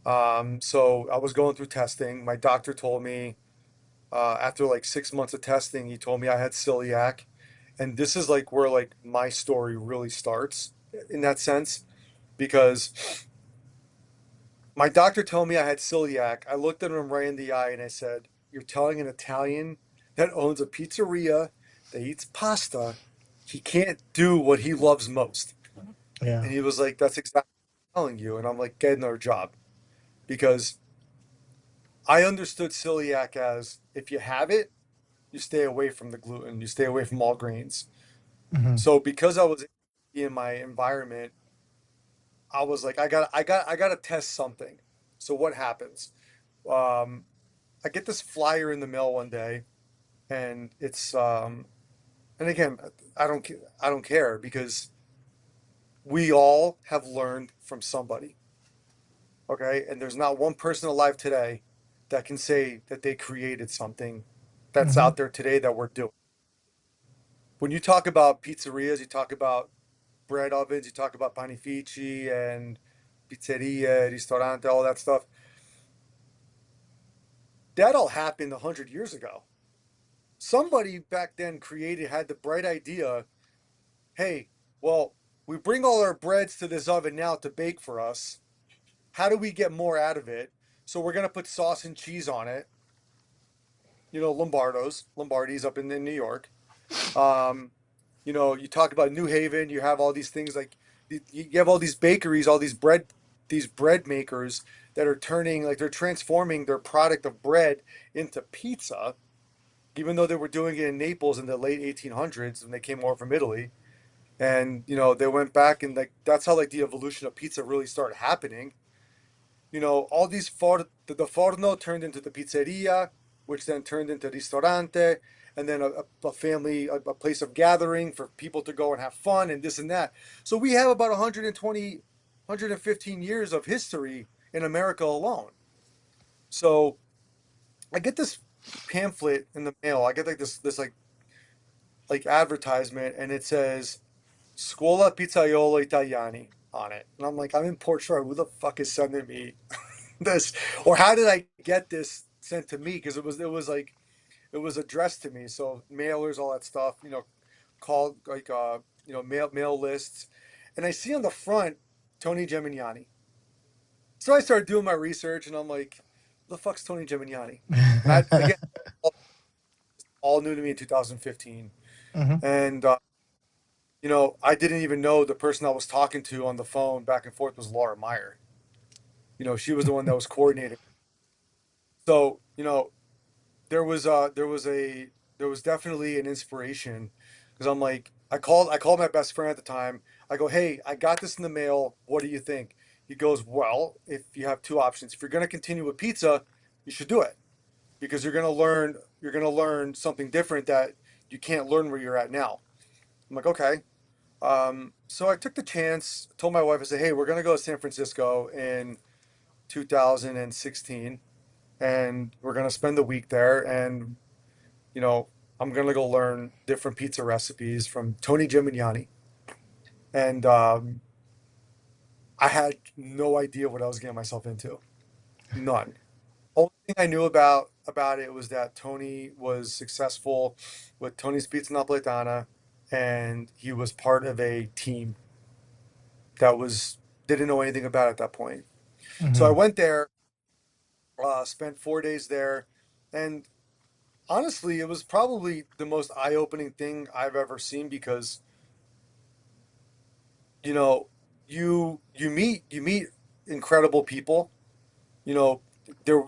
So I was going through testing. My doctor told me after like 6 months of testing, he told me I had celiac, and this is like where like my story really starts in that sense because my doctor told me I had celiac. I looked at him right in the eye and I said, "You're telling an Italian that owns a pizzeria that eats pasta he can't do what he loves most?"
Yeah.
And he was like, "That's exactly what I'm telling you." And I'm like, "Get another job," because I understood celiac as if you have it, you stay away from the gluten, you stay away from all grains.
Hmm.
So because I was in my environment, I was like, I got to test something. So what happens? Um, I get this flyer in the mail one day, and it's and again, I don't care because we all have learned from somebody, okay? And there's not one person alive today that can say that they created something that's
Hmm.
out there today that we're doing. When you talk about pizzerias, you talk about bread ovens, you talk about panifici and pizzeria, ristorante, all that stuff. That all happened 100 years ago. Somebody back then had the bright idea, hey, well, we bring all our breads to this oven now to bake for us. How do we get more out of it? So we're gonna put sauce and cheese on it. You know, Lombardi's up in New York. Um, you know, you talk about New Haven. You have all these things like you have all these bakeries, all these bread makers that are turning like they're transforming their product of bread into pizza, even though they were doing it in Naples in the late 1800s when they came over from Italy. And you know, they went back and like that's how like the evolution of pizza really started happening. You know, all these the forno turned into the pizzeria, which then turned into ristorante, and then a family, a place of gathering for people to go and have fun and this and that. So we have about 120, 115 years of history in America alone. So I get this pamphlet in the mail. I get like this like advertisement, and it says Scuola Pizzaiolo Italiani. on it. And I'm like, I'm in Port Shore. Who the fuck is sending me this? Or how did I get this sent to me? Because it was like it was addressed to me. So mailers, all that stuff, call like mail lists. And I see on the front Tony Gemignani. So I started doing my research and I'm like, the fuck's Tony Gemignani? And I again all new to me in 2015.
Hmm.
And I didn't even know the person I was talking to on the phone back and forth was Laura Meyer. She was the one that was coordinating. So, there was definitely an inspiration because I'm like, I called my best friend at the time. I go, hey, I got this in the mail. What do you think? He goes, well, if you have two options, if you're going to continue with pizza, you should do it because you're going to learn something different that you can't learn where you're at now. I'm like, okay. So I took the chance, told my wife, I said, hey, we're going to go to San Francisco in 2016 and we're going to spend the week there. And, you know, I'm going to go learn different pizza recipes from Tony Gimignani. And I had no idea what I was getting myself into. None. Only thing I knew about it was that Tony was successful with Tony's Pizza Napoletana and he was part of a team that was didn't know anything about it at that point. So I
Hmm.
went there, spent 4 days there, and honestly, it was probably the most eye-opening thing I've ever seen because you know you meet incredible people. You know, there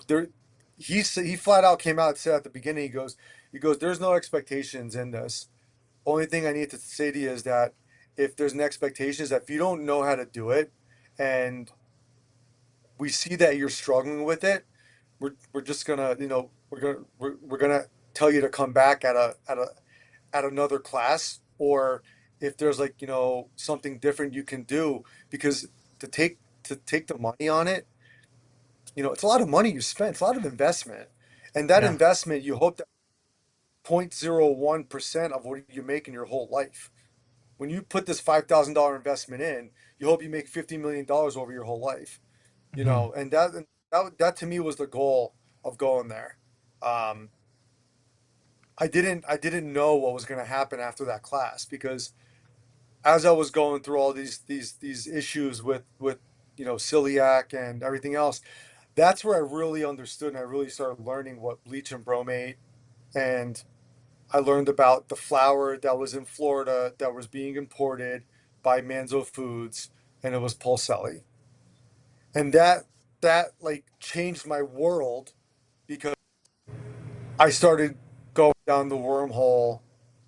he flat out came out and said at the beginning he goes there's no expectations in this. Only thing I need to say to you is that if there's an expectation is that if you don't know how to do it and we see that you're struggling with it, we're just gonna we're gonna tell you to come back at another class or if there's like something different you can do because to take to take the money on it, it's a lot of money you spend, it's a lot of investment, and that
Yeah.
investment you hope that 0.01% of what you make in your whole life. When you put this $5,000 investment in, you hope you make $50 million over your whole life.
Hmm.
And that to me was the goal of going there. Um, I didn't know what was going to happen after that class because as I was going through all these issues with celiac and everything else, that's where I really understood and I really started learning what bleach and bromate, and I learned about the flour that was in Florida that was being imported by Manzo Foods, and it was Pulselli, and that like changed my world because I started going down the wormhole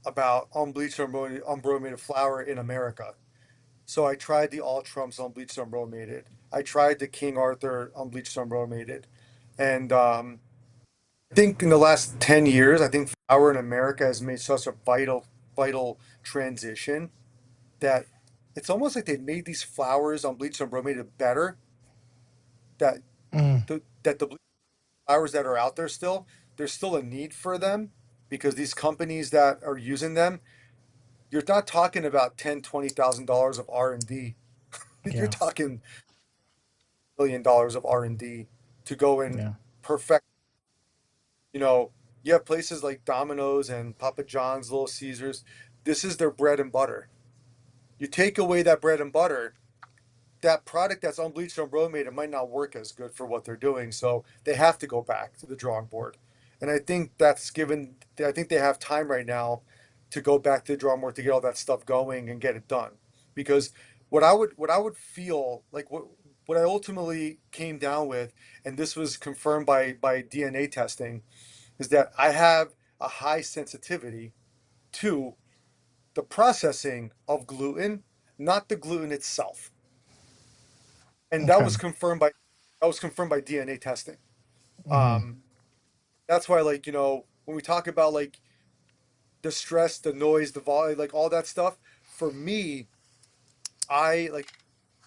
about unbleached unbrominated flour in America. So I tried the All Trumps unbleached unbrominated. I tried the King Arthur unbleached unbrominated, and I think in the last 10 years, I think flour in America has made such a vital transition that it's almost like they made these flours unbleached unbrominated better. That
Mm.
the flours that are out there still, there's still a need for them because these companies that are using them, you're not talking about 10, $20,000 of R&D. You're
Yeah.
talking $1 billion of R&D to go and
Yeah.
perfect. You know, you have places like Domino's and Papa John's, Little Caesars. This is their bread and butter. You take away that bread and butter, that product that's unbleached or bromated it might not work as good for what they're doing. So they have to go back to the drawing board. And I think I think they have time right now to go back to the drawing board to get all that stuff going and get it done. Because what I would feel like what I ultimately came down with, and this was confirmed by DNA testing, is that I have a high sensitivity to the processing of gluten, not the gluten itself. And
Okay.
that was confirmed by DNA testing.
Hmm.
Um, that's why, like, when we talk about like the stress, the noise, the volume, like all that stuff, for me, I like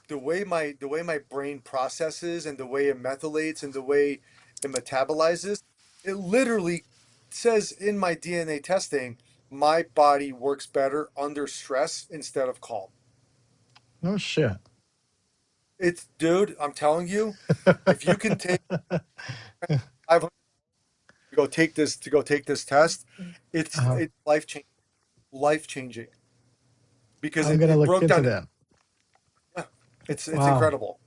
the way my brain processes and the way it methylates and the way it metabolizes, it literally says in my DNA testing, my body works better under stress instead of calm.
No shit.
It's dude, I'm telling you, if you can take 500 to go take this test,
Uh,
it's life changing because
I'm gonna
it
look
broke
into
down.
that.
Yeah, it's
Wow.
incredible.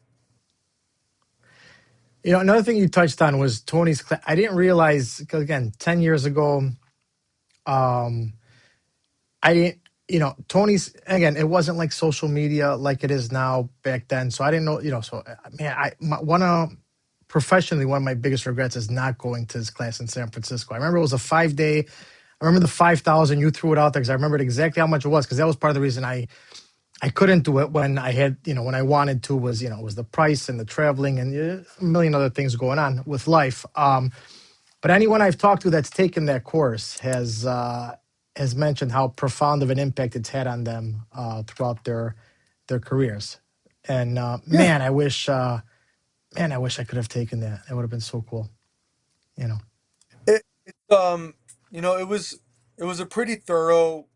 Another thing you touched on was Tony's class. I didn't realize, because again, 10 years ago, um, I didn't, Tony's, again, it wasn't like social media like it is now back then. So I didn't know, so man, professionally, one of my biggest regrets is not going to this class in San Francisco. I remember it was a 5 day. I remember the 5,000, you threw it out there because I remembered exactly how much it was, because that was part of the reason I couldn't do it when I had, when I wanted to, was, was the price and the traveling and a million other things going on with life. But anyone I've talked to that's taken that course has mentioned how profound of an impact it's had on them throughout their careers. And
Yeah,
man, I wish I could have taken that. It would have been so cool. You know.
it it was a pretty thorough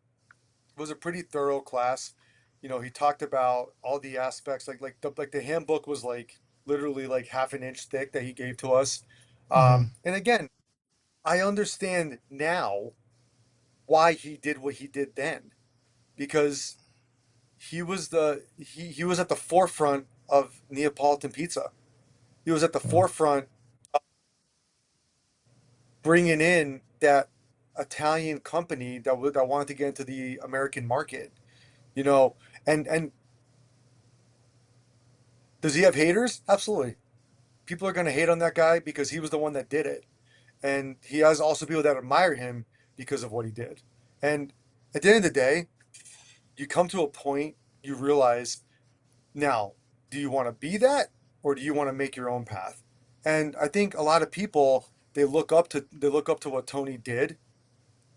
class. He talked about all the aspects, like the handbook was like literally like half an inch thick that he gave to us.
Hmm.
And again, I understand now why he did what he did then, because he was at the forefront of Neapolitan pizza. He was at the
Wow.
forefront bringing in that Italian company that wanted to get into the American market. You know, and does he have haters? Absolutely. People are going to hate on that guy because he was the one that did it, and he has also people that admire him because of what he did. And at the end of the day, you come to a point you realize, now, do you want to be that, or do you want to make your own path? And I think a lot of people, they look up to what Tony did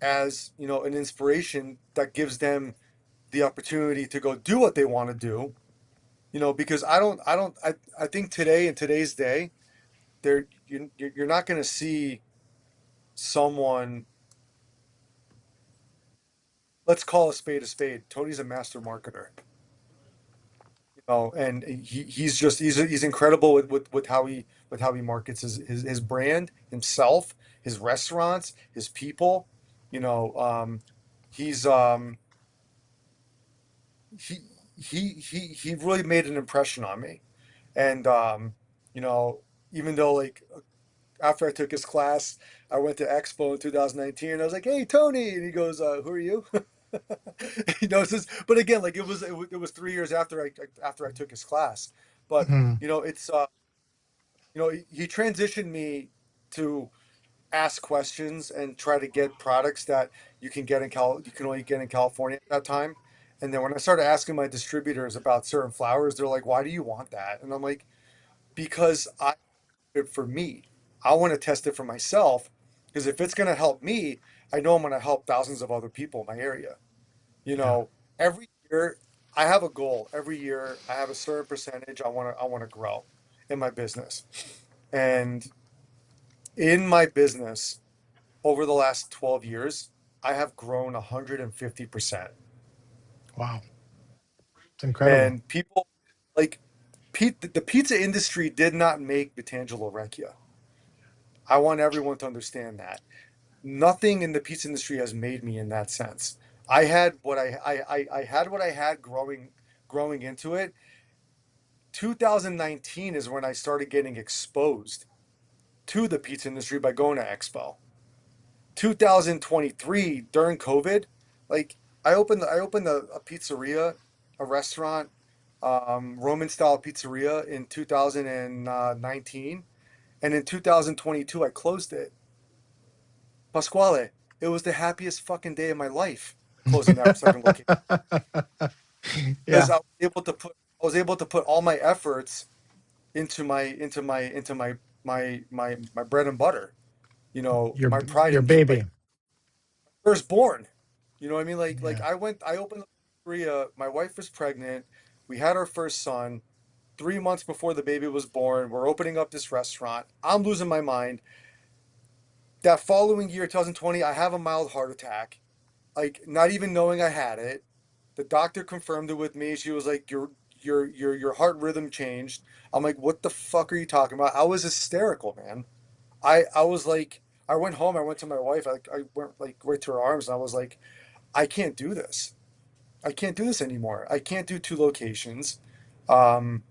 as, an inspiration that gives them the opportunity to go do what they want to do. Because I think today, in today's day, you're not going to see someone. Let's call a spade a spade. Tony's a master marketer. And he's incredible with how he markets his brand, himself, his restaurants, his people. You know, he's he he really made an impression on me. And you know, even though, like, after I took his class, I went to Expo in 2019, and I was like, "Hey, Tony," and he goes, "Who are you?" He knows this, but again, like, it was 3 years after I took his class. But
Mhm.
it's he transitioned me to ask questions and try to get products that you can only get in California at that time. And then when I started asking my distributors about certain flowers, they're like, "Why do you want that?" And I'm like, "Because I want it for me. I want to test it for myself, because if it's going to help me, I know I'm going to help thousands of other people in my area." You
Yeah.
know, every year I have a goal. Every year I have a certain percentage I want to grow in my business. And in my business, over the last 12 years, I have grown 150%.
Wow. It's incredible.
And people, like, the pizza industry did not make Vitangelo Recchia. I want everyone to understand that. Nothing in the pizza industry has made me in that sense. I had what I had growing into it. 2019 is when I started getting exposed to the pizza industry by going to Expo. 2023, during COVID, like, I opened a pizzeria, a restaurant, Roman style pizzeria in 2019, and in 2022 I closed it. Pasquale, it was the happiest fucking day of my life closing that second location, because
Yeah.
I was able to put all my efforts into my bread and butter.
Your
My pride
your
and joy.
baby.
Firstborn. You know what I mean? Like,
Yeah.
I opened the pizzeria. My wife was pregnant. We had our first son. 3 months before the baby was born, we're opening up this restaurant. I'm losing my mind. That following year, 2020, I have a mild heart attack. Like, not even knowing I had it. The doctor confirmed it with me. She was like, your heart rhythm changed. I'm like, what the fuck are you talking about? I was hysterical, man. I was like, I went home. I went to my wife. I went like right to her arms, and I was like, I can't do this. I can't do this anymore. I can't do two locations. Um,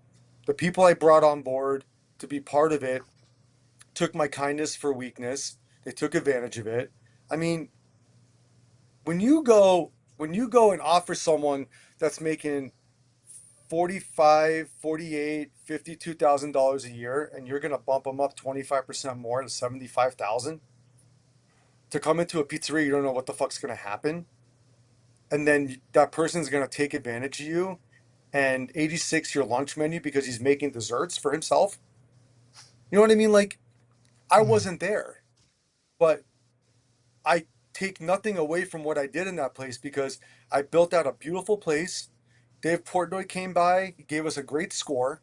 the people I brought on board to be part of it took my kindness for weakness. They took advantage of it. I mean, when you go and offer someone that's making 45, 48, $52,000 a year, and you're gonna bump them up 25% more to 75,000 to come into a pizzeria, you don't know what the fuck's gonna happen, and then that person's gonna take advantage of you and 86 your lunch menu because he's making desserts for himself. You know what I mean? Like, I
Mm,
wasn't there, but I take nothing away from what I did in that place because I built out a beautiful place. Dave Portnoy came by, he gave us a great score.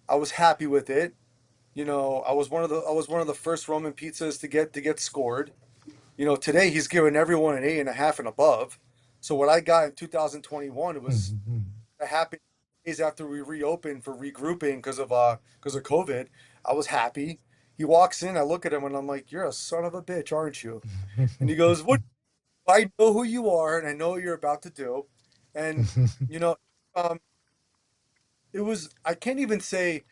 I was happy with it. You know, I was one of the first Roman pizzas to get scored. You know, today he's giving everyone an 8.5 and above. So what I got in 2021, it was
mm,
a happy days after we reopened for regrouping because of COVID. I was happy. He walks in, I look at him and I'm like, "You're a son of a bitch, aren't you?" And he goes, "What? I know who you are and I know what you're about to do." And you know, um, I can't even say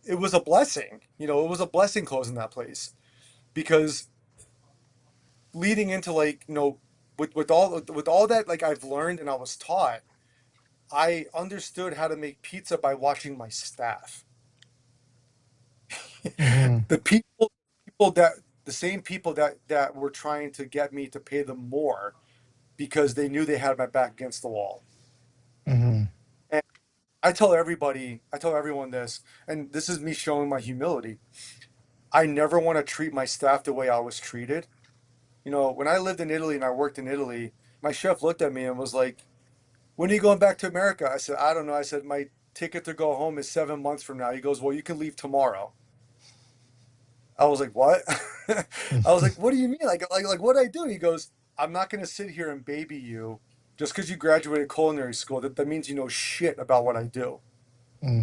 it was a blessing. You know, it was a blessing closing that place because leading into like, with all that like I've learned and I was taught, I understood how to make pizza by watching my staff.
mm,
The people that the same people that were trying to get me to pay them more because they knew they had my back against the wall.
mm,
And I tell everyone this, and this is me showing my humility. I never want to treat my staff the way I was treated. You know, when I lived in Italy and I worked in Italy, my chef looked at me and was like, "When are you going back to America?" I said, "I don't know." I said, "My ticket to go home is 7 months from now." He goes, "Well, you can leave tomorrow." I was like, "What?" I was like, "What do you mean? Like what do I do?" He goes, "I'm not going to sit here and baby you just because you graduated culinary school. That means you know shit about what I do."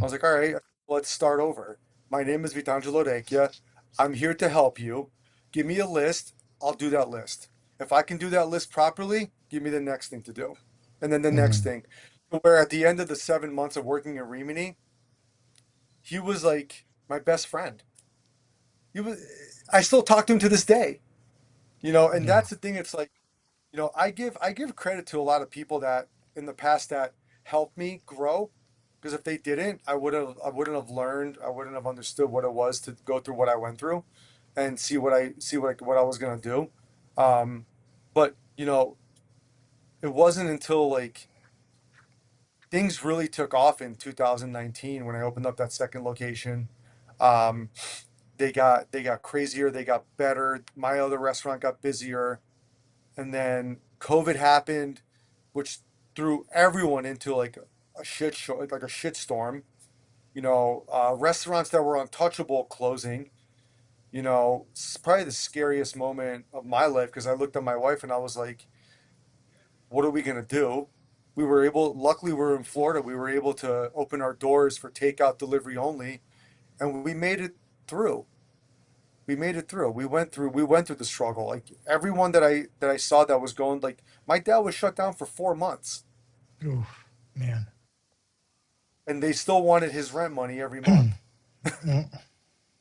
I
mm,
was like, "All right, let's start over. My name is Vitangelo Recchia. I'm here to help you. Give me a list. I'll do that list. If I can do that list properly, give me the next thing to do. And then the next
mm.
thing." Where at the end of the 7 months of working in Rimini, he was like my best friend. He was, I still talk to him to this day, and
Yeah.
that's the thing. It's like, I give credit to a lot of people that in the past that helped me grow, because if they didn't, I wouldn't have learned, I wouldn't have understood what it was to go through what I went through, and see what I was gonna do. But it wasn't until like things really took off in 2019 when I opened up that second location. Um, they got crazier, they got better. My other restaurant got busier, and then COVID happened, which threw everyone into like a shit show, like a shit storm. Restaurants that were untouchable closing. It's probably the scariest moment of my life because I looked at my wife and I was like, "What are we gonna do?" Luckily, we were in Florida. We were able to open our doors for takeout delivery only, and we made it through. We made it through. We went through the struggle. Like everyone that I saw that was going, like my dad was shut down for 4 months,
Oof, man.
and they still wanted his rent money every month.
Mm.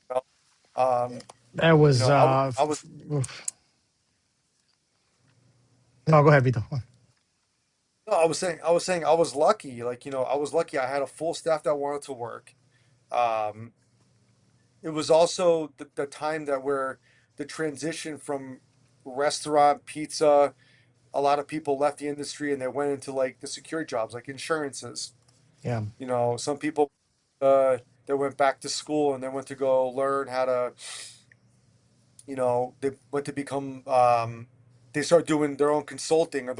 You know?
That was
I was
oof. No, go ahead, Vito.
no, I was saying I was lucky. Like I was lucky. I had a full staff that wanted to work. Um, it was also the time that where the transition from restaurant pizza. A lot of people left the industry and they went into like the secure jobs, like insurances.
Yeah,
Some people uh, they went back to school and they went to go learn how to, they went to become, they started doing their own consulting or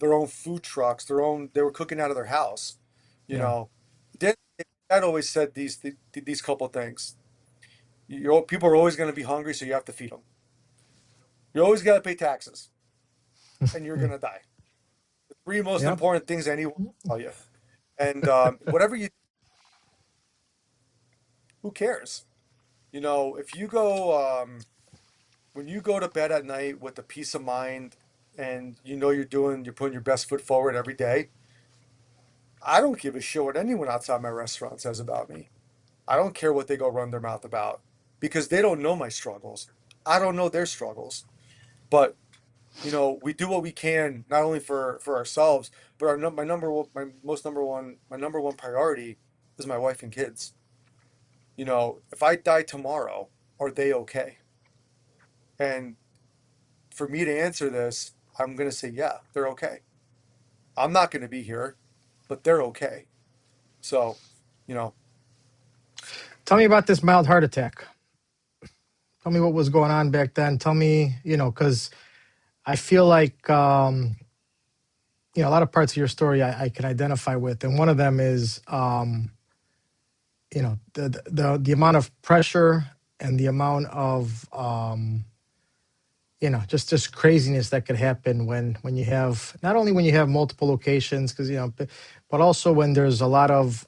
their own food trucks, they were cooking out of their house. You
yeah.
know, Dad, Dad always said these couple things. People are always going to be hungry, so you have to feed them. You always got to pay taxes, and you're going to die. The three most
Yep.
important things anyone will tell you. And whatever you, who cares? You know, if you go, when you go to bed at night with the peace of mind and you know you're putting your best foot forward every day, I don't give a shit what anyone outside my restaurant says about me. I don't care what they go run their mouth about because they don't know my struggles. I don't know their struggles. But we do what we can not only for ourselves, but my number one priority is my wife and kids. If I die tomorrow, are they okay? And for me to answer this, I'm gonna say yeah, they're okay. I'm not gonna be here, but they're okay. So, you know,
Tell me about this mild heart attack. Tell me what was going on back then. Tell me, because I feel like a lot of parts of your story I can identify with, and one of them is the amount of pressure and the amount of just craziness that could happen when you have, not only when you have multiple locations, because but also when there's a lot of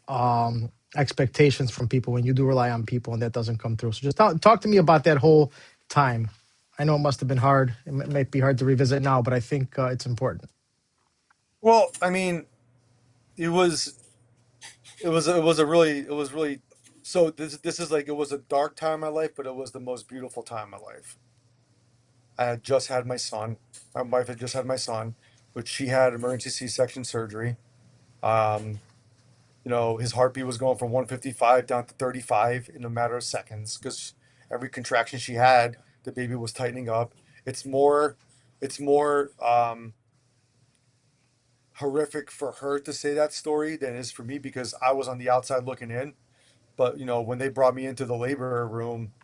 expectations from people, when you do rely on people and that doesn't come through. So just talk to me about that whole time. I know it must have been hard. It might be hard to revisit now, but I think it's important.
well, I mean, it was it was really so this is like it was a dark time in my life, but it was the most beautiful time in my life. I had just had my son. My wife had just had my son, which she had emergency C-section surgery. Um, his heartbeat was going from 155 down to 35 in a matter of seconds because every contraction she had, the baby was tightening up. It's more, it's more horrific for her to say that story than it is for me because I was on the outside looking in. But when they brought me into the labor room,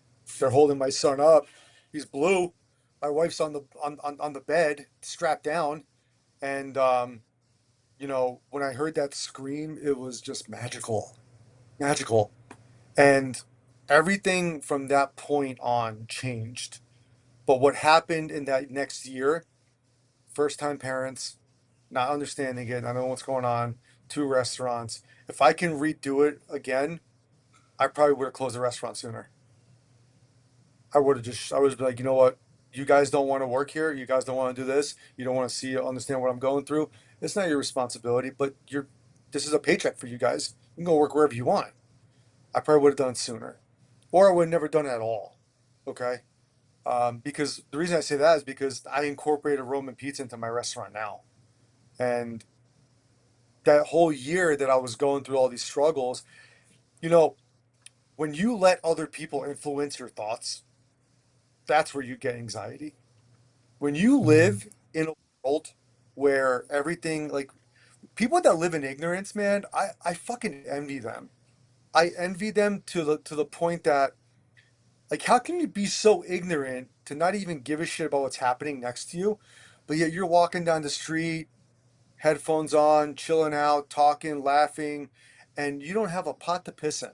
they're holding my son up. He's blue. My wife's on the bed, strapped down, and when I heard that scream, it was just magical, magical. And everything from that point on changed. But what happened in that next year, first time parents, not understanding it, I don't know what's going on, two restaurants. If I can redo it again, I probably would have closed the restaurant sooner. I was like, you know what? You guys don't want to work here. You guys don't want to do this. You don't want to understand what I'm going through. It's not your responsibility, but this is a paycheck for you guys. You can go work wherever you want. I probably would have done it sooner, or I would have never done it at all. Okay. Because the reason I say that is because I incorporated Roman pizza into my restaurant now. And that whole year that I was going through all these struggles, you know, when you let other people influence your thoughts, that's where you get anxiety. When you
Mhm.
live in a world where everything, like people that live in ignorance, man, I fucking envy them. I envy them to the point that, like, how can you be so ignorant to not even give a shit about what's happening next to you, but yet you're walking down the street, headphones on, chilling out, talking, laughing, and you don't have a pot to piss in.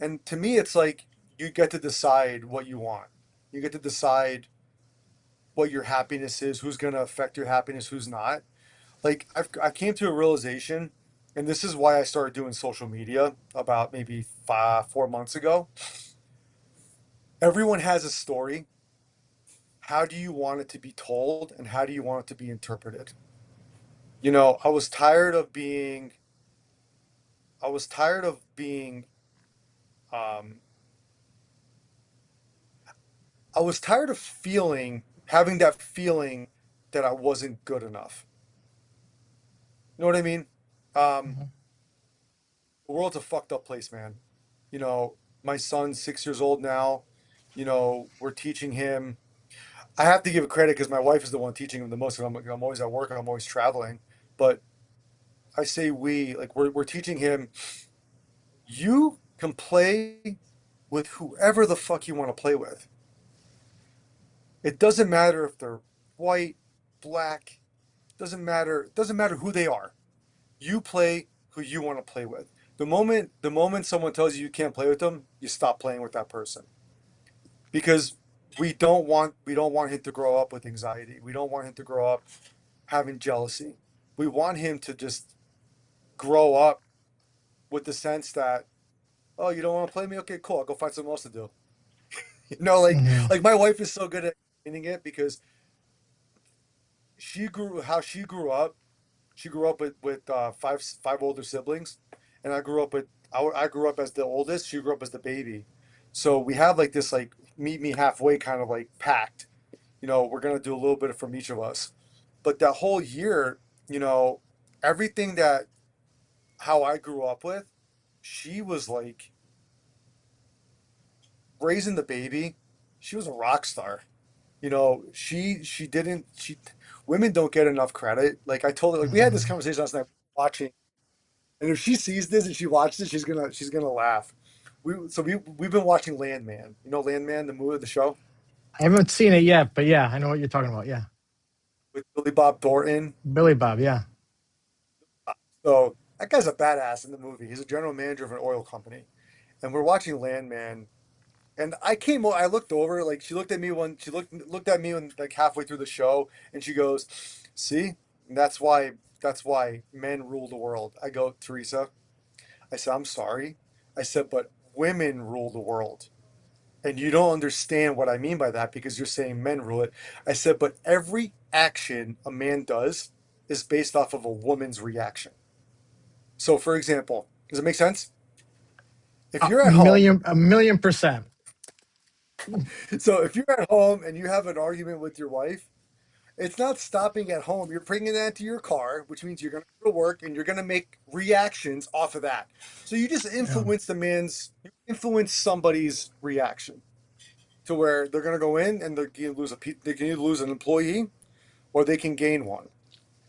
And to me, it's like you get to decide what you want. You get to decide what your happiness is, who's going to affect your happiness, who's not. Like I came to a realization, and this is why I started doing social media about maybe 4 months ago. Everyone has a story. How do you want it to be told, and how do you want it to be interpreted? I was tired of being I was tired of being um, I was tired of having that feeling that I wasn't good enough. You know what I mean? Um,
Mhm.
the world's a fucked up place, man. My son's 6 years old now. We're teaching him. I have to give it credit because my wife is the one teaching him the most. I'm always at work. I'm always traveling. But I say like we're teaching him. You can play with whoever the fuck you want to play with. It doesn't matter if they're white, black, doesn't matter who they are. You play who you want to play with. The moment someone tells you you can't play with them, you stop playing with that person. Because we don't want him to grow up with anxiety. We don't want him to grow up having jealousy. We want him to just grow up with the sense that, oh, you don't want to play me? Okay, cool. I'll go find something else to do. You know,
Hmm.
like my wife is so good at explaining it because she grew up. She grew up with five older siblings, and I grew up as the oldest. She grew up as the baby, so we have like this like meet me halfway kind of like pact. You know, we're gonna do a little bit from each of us, but that whole year, you know, everything that how I grew up with, she was like raising the baby. She was a rock star. You know, she didn't she women don't get enough credit. Like I told her, like we had this
Hmm.
conversation last night watching, and if she sees this and she watches it, she's gonna laugh. We've been watching Landman. You know Landman, the movie, the show
I haven't seen it yet, but yeah, I know what you're talking about. Yeah,
with Billy Bob Thornton.
Billy Bob. Yeah.
So that guy's a badass in the movie. He's a general manager of an oil company, and we're watching Landman. And I looked over, like she looked at me when she looked at me when like halfway through the show, and she goes, "See, and that's why men rule the world." I go, Teresa. I said, "I'm sorry." I said, "But women rule the world." And you don't understand what I mean by that because you're saying men rule it. I said, but every action a man does is based off of a woman's reaction. So, for example, does it make sense? If you're at home,
A million percent.
so if you're at home and you have an argument with your wife, it's not stopping at home. You're bringing that to your car, which means you're going to go to work and you're going to make reactions off of that. So
Yeah.
you influence somebody's reaction to where they're going to go in and they can either lose an employee or they can gain one.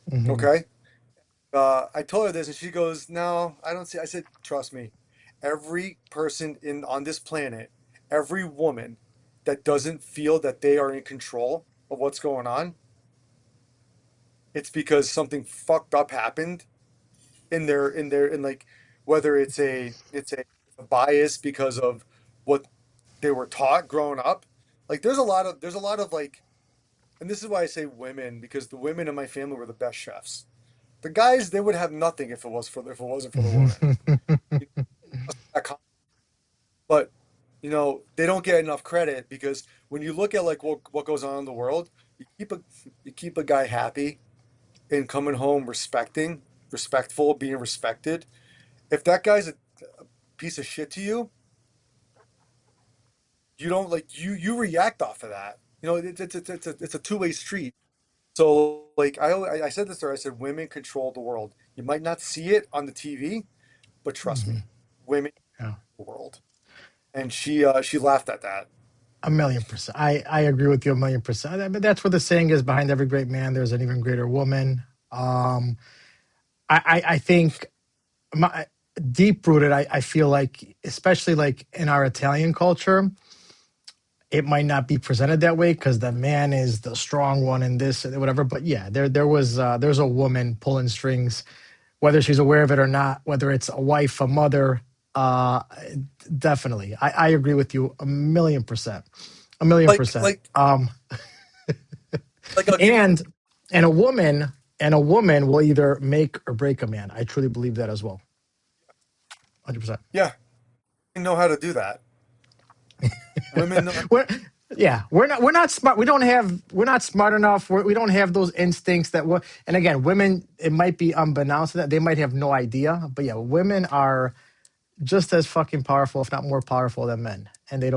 Hmm.
Okay. I told her this and she goes, "No, I don't see." I said, "Trust me, every person in on this planet, every woman that doesn't feel that they are in control of what's going on, it's because something fucked up happened in like whether it's a bias because of what they were taught growing up. Like there's a lot of like, and this is why I say women because the women in my family were the best chefs. The guys, they would have nothing if it wasn't for the woman. But they don't get enough credit because when you look at like what goes on in the world, you keep a you keep a guy happy and coming home respectful, being respected. If that guy's a piece of shit to you, you don't like you react off of that. It's a two-way street. So like I said this to her, I said women control the world. You might not see it on the TV, but trust
Hmm.
me, women
Yeah.
control the world. And she laughed at that.
A million percent. I agree with you a million percent. I mean, that's what the saying is: behind every great man, there's an even greater woman. Um, I think my deep rooted. I feel like, especially like in our Italian culture, it might not be presented that way because the man is the strong one in this and whatever. But yeah, there's a woman pulling strings, whether she's aware of it or not, whether it's a wife, a mother. Uh, Definitely, I agree with you a million percent, a million
Like
percent.
like like I'll give you
And and a woman will either make or break a man. I truly believe that as well, 100%.
yeah, you know how to do that. Women know
we're, yeah, we're not smart. We're not smart enough. We don't have those instincts that. And again, women, it might be unbeknownst to that they might have no idea. But yeah, women are just as fucking powerful, if not more powerful than men, and they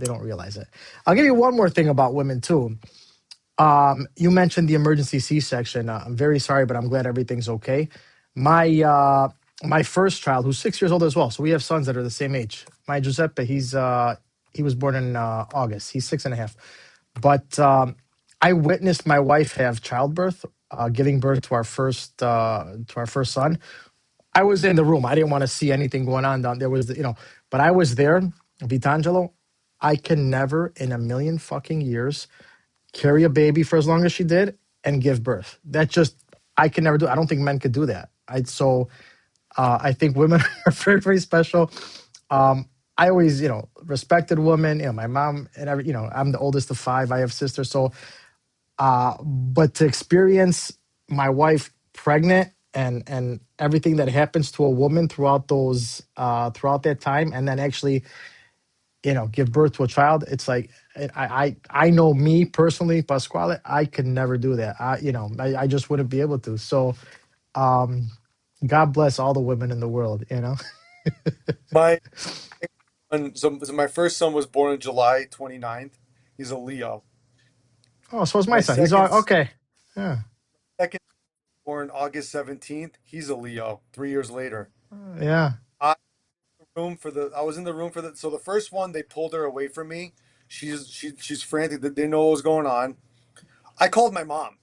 don't realize it. I'll give you one more thing about women too. You mentioned the emergency C-section. I'm very sorry, but I'm glad everything's okay. My first child, who's 6 years old as well, so we have sons that are the same age. My Giuseppe, he was born in August. He's 6.5. But I witnessed my wife have childbirth, giving birth to our first son. I was in the room. I didn't want to see anything going on down there. But I was there, Vitangelo. I can never in a million fucking years carry a baby for as long as she did and give birth. That just I can never do. I don't think men could do that. I think women are very very special. I always respected women. My mom and I'm the oldest of five. I have sisters, so but to experience my wife pregnant. and everything that happens to a woman throughout throughout that time, and then actually, give birth to a child. It's like I know me personally, Pasquale, I could never do that. I just wouldn't be able to. So um God bless all the women in the world.
My so my first son was born on July 29th. He's a Leo.
Oh, so is my
My
son. He's all okay. Yeah.
second born August 17th. He's a Leo. 3 years later.
Yeah.
I was in the room for so the first one they pulled her away from me. She's frantic. They didn't know what was going on. I called my mom.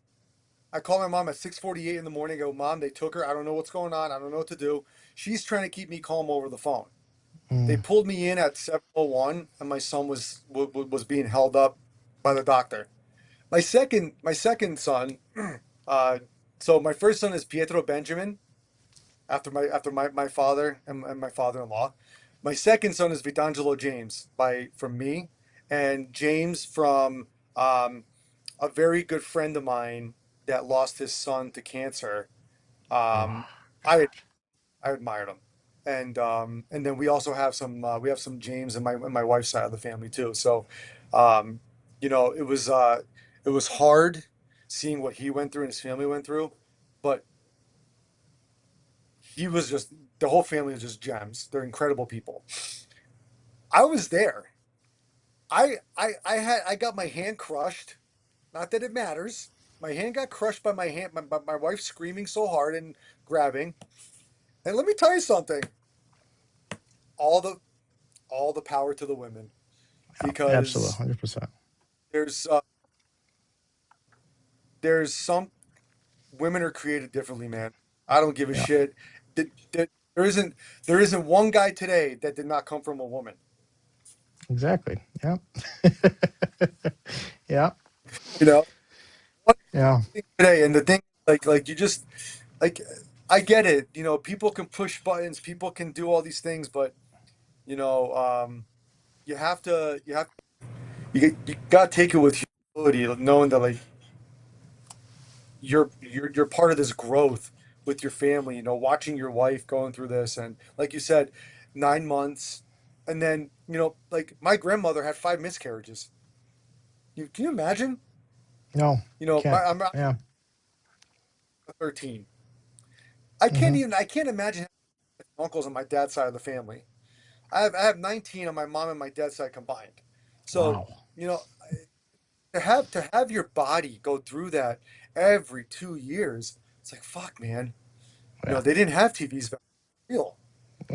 I called my mom at 6:48 in the morning. Go, Mom, they took her. I don't know what's going on. I don't know what to do. She's trying to keep me calm over the phone. They
Mm.
pulled me in at 7:01, and my son was being held up by the doctor. My second son. Uh, so my first son is Pietro Benjamin, after my father and my father-in-law. My second son is Vitangelo James from me, and James from a very good friend of mine that lost his son to cancer.
Oh,
Um, I I admired him, and then we have some James in my wife's side of the family too. So, um, it was hard seeing what he went through and his family went through, but he was just the whole family is just gems. They're incredible people. I was there. I got my hand crushed. Not that it matters. My hand got crushed by my wife screaming so hard and grabbing. And let me tell you something. All the all the power to the women
absolutely,
because
100%.
there's uh, there's some women are created differently, man. I don't give a
Yeah,
shit. There isn't there isn't one guy today that did not come from a woman.
exactly. Yeah. Yeah.
You know, one
Yeah.
thing today, and the thing like you just like I get it. People can push buttons, people can do all these things, but you know, you have you gotta take it with humility, knowing that like you're part of this growth with your family. Watching your wife going through this, and like you said, 9 months, and then like my grandmother had 5 miscarriages. Can you imagine?
No, can't.
I'm
Yeah.
13.
Hmm.
I can't imagine uncles on my dad's side of the family. I have 19 on my mom and my dad's side combined. So,
Wow.
you know, to have your body go through that every 2 years, it's like fuck, man.
Yeah.
They didn't have TVs back then, real,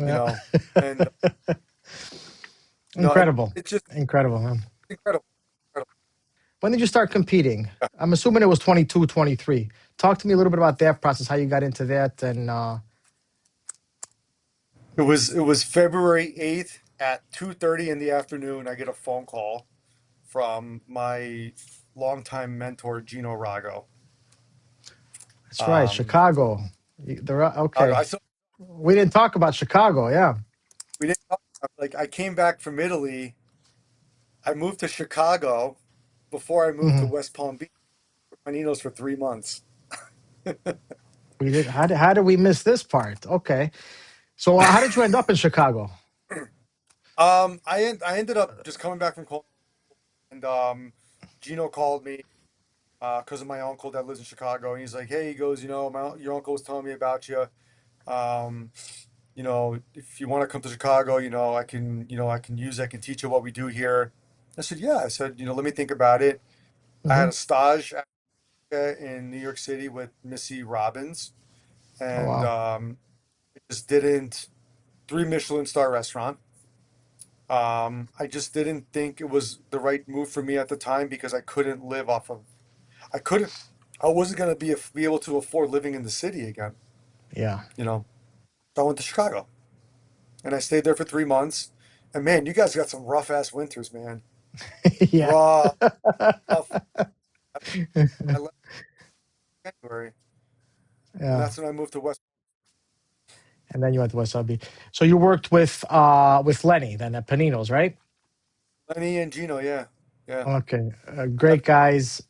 you
Yeah.
know, and
Incredible.
it's just
Incredible, man.
incredible. Incredible.
When did you start competing? I'm assuming it was 22, 23. Talk to me a little bit about that process, how you got into that. And
It was February 8th at 2:30 in the afternoon. I get a phone call from my longtime mentor Gino Rago.
That's right,
Um,
Chicago. Okay.
I still
We didn't talk about Chicago. Yeah.
we didn't talk like I came back from Italy. I moved to Chicago before I moved to
Hmm.
West Palm Beach, Paninos for 3 months.
We did. How did we miss this part? Okay. So how did you end up in Chicago?
I ended up just coming back from Colombia, and Gino called me because of my uncle that lives in Chicago, and he's like, "Hey," he goes, your uncle was telling me about you. Um, if you want to come to Chicago, I can teach you what we do here. I said, yeah. I said, let me think about it. I had
Hmm.
a stage in New York City with Missy Robbins,
Oh
and
wow.
I just didn't 3 Michelin star restaurant. I just didn't think it was the right move for me at the time because I couldn't live off of. I couldn't. I wasn't gonna be able to afford living in the city again.
Yeah.
You know. So I went to Chicago and I stayed there for 3 months. And man, you guys got some rough ass winters, man.
Yeah.
Rough. I left in January, and
Yeah.
that's when I moved to West.
And then you went to West Sub. So you worked with Lenny then at Panino's, right?
Lenny and Gino, yeah, yeah.
Okay.
At
Great guys.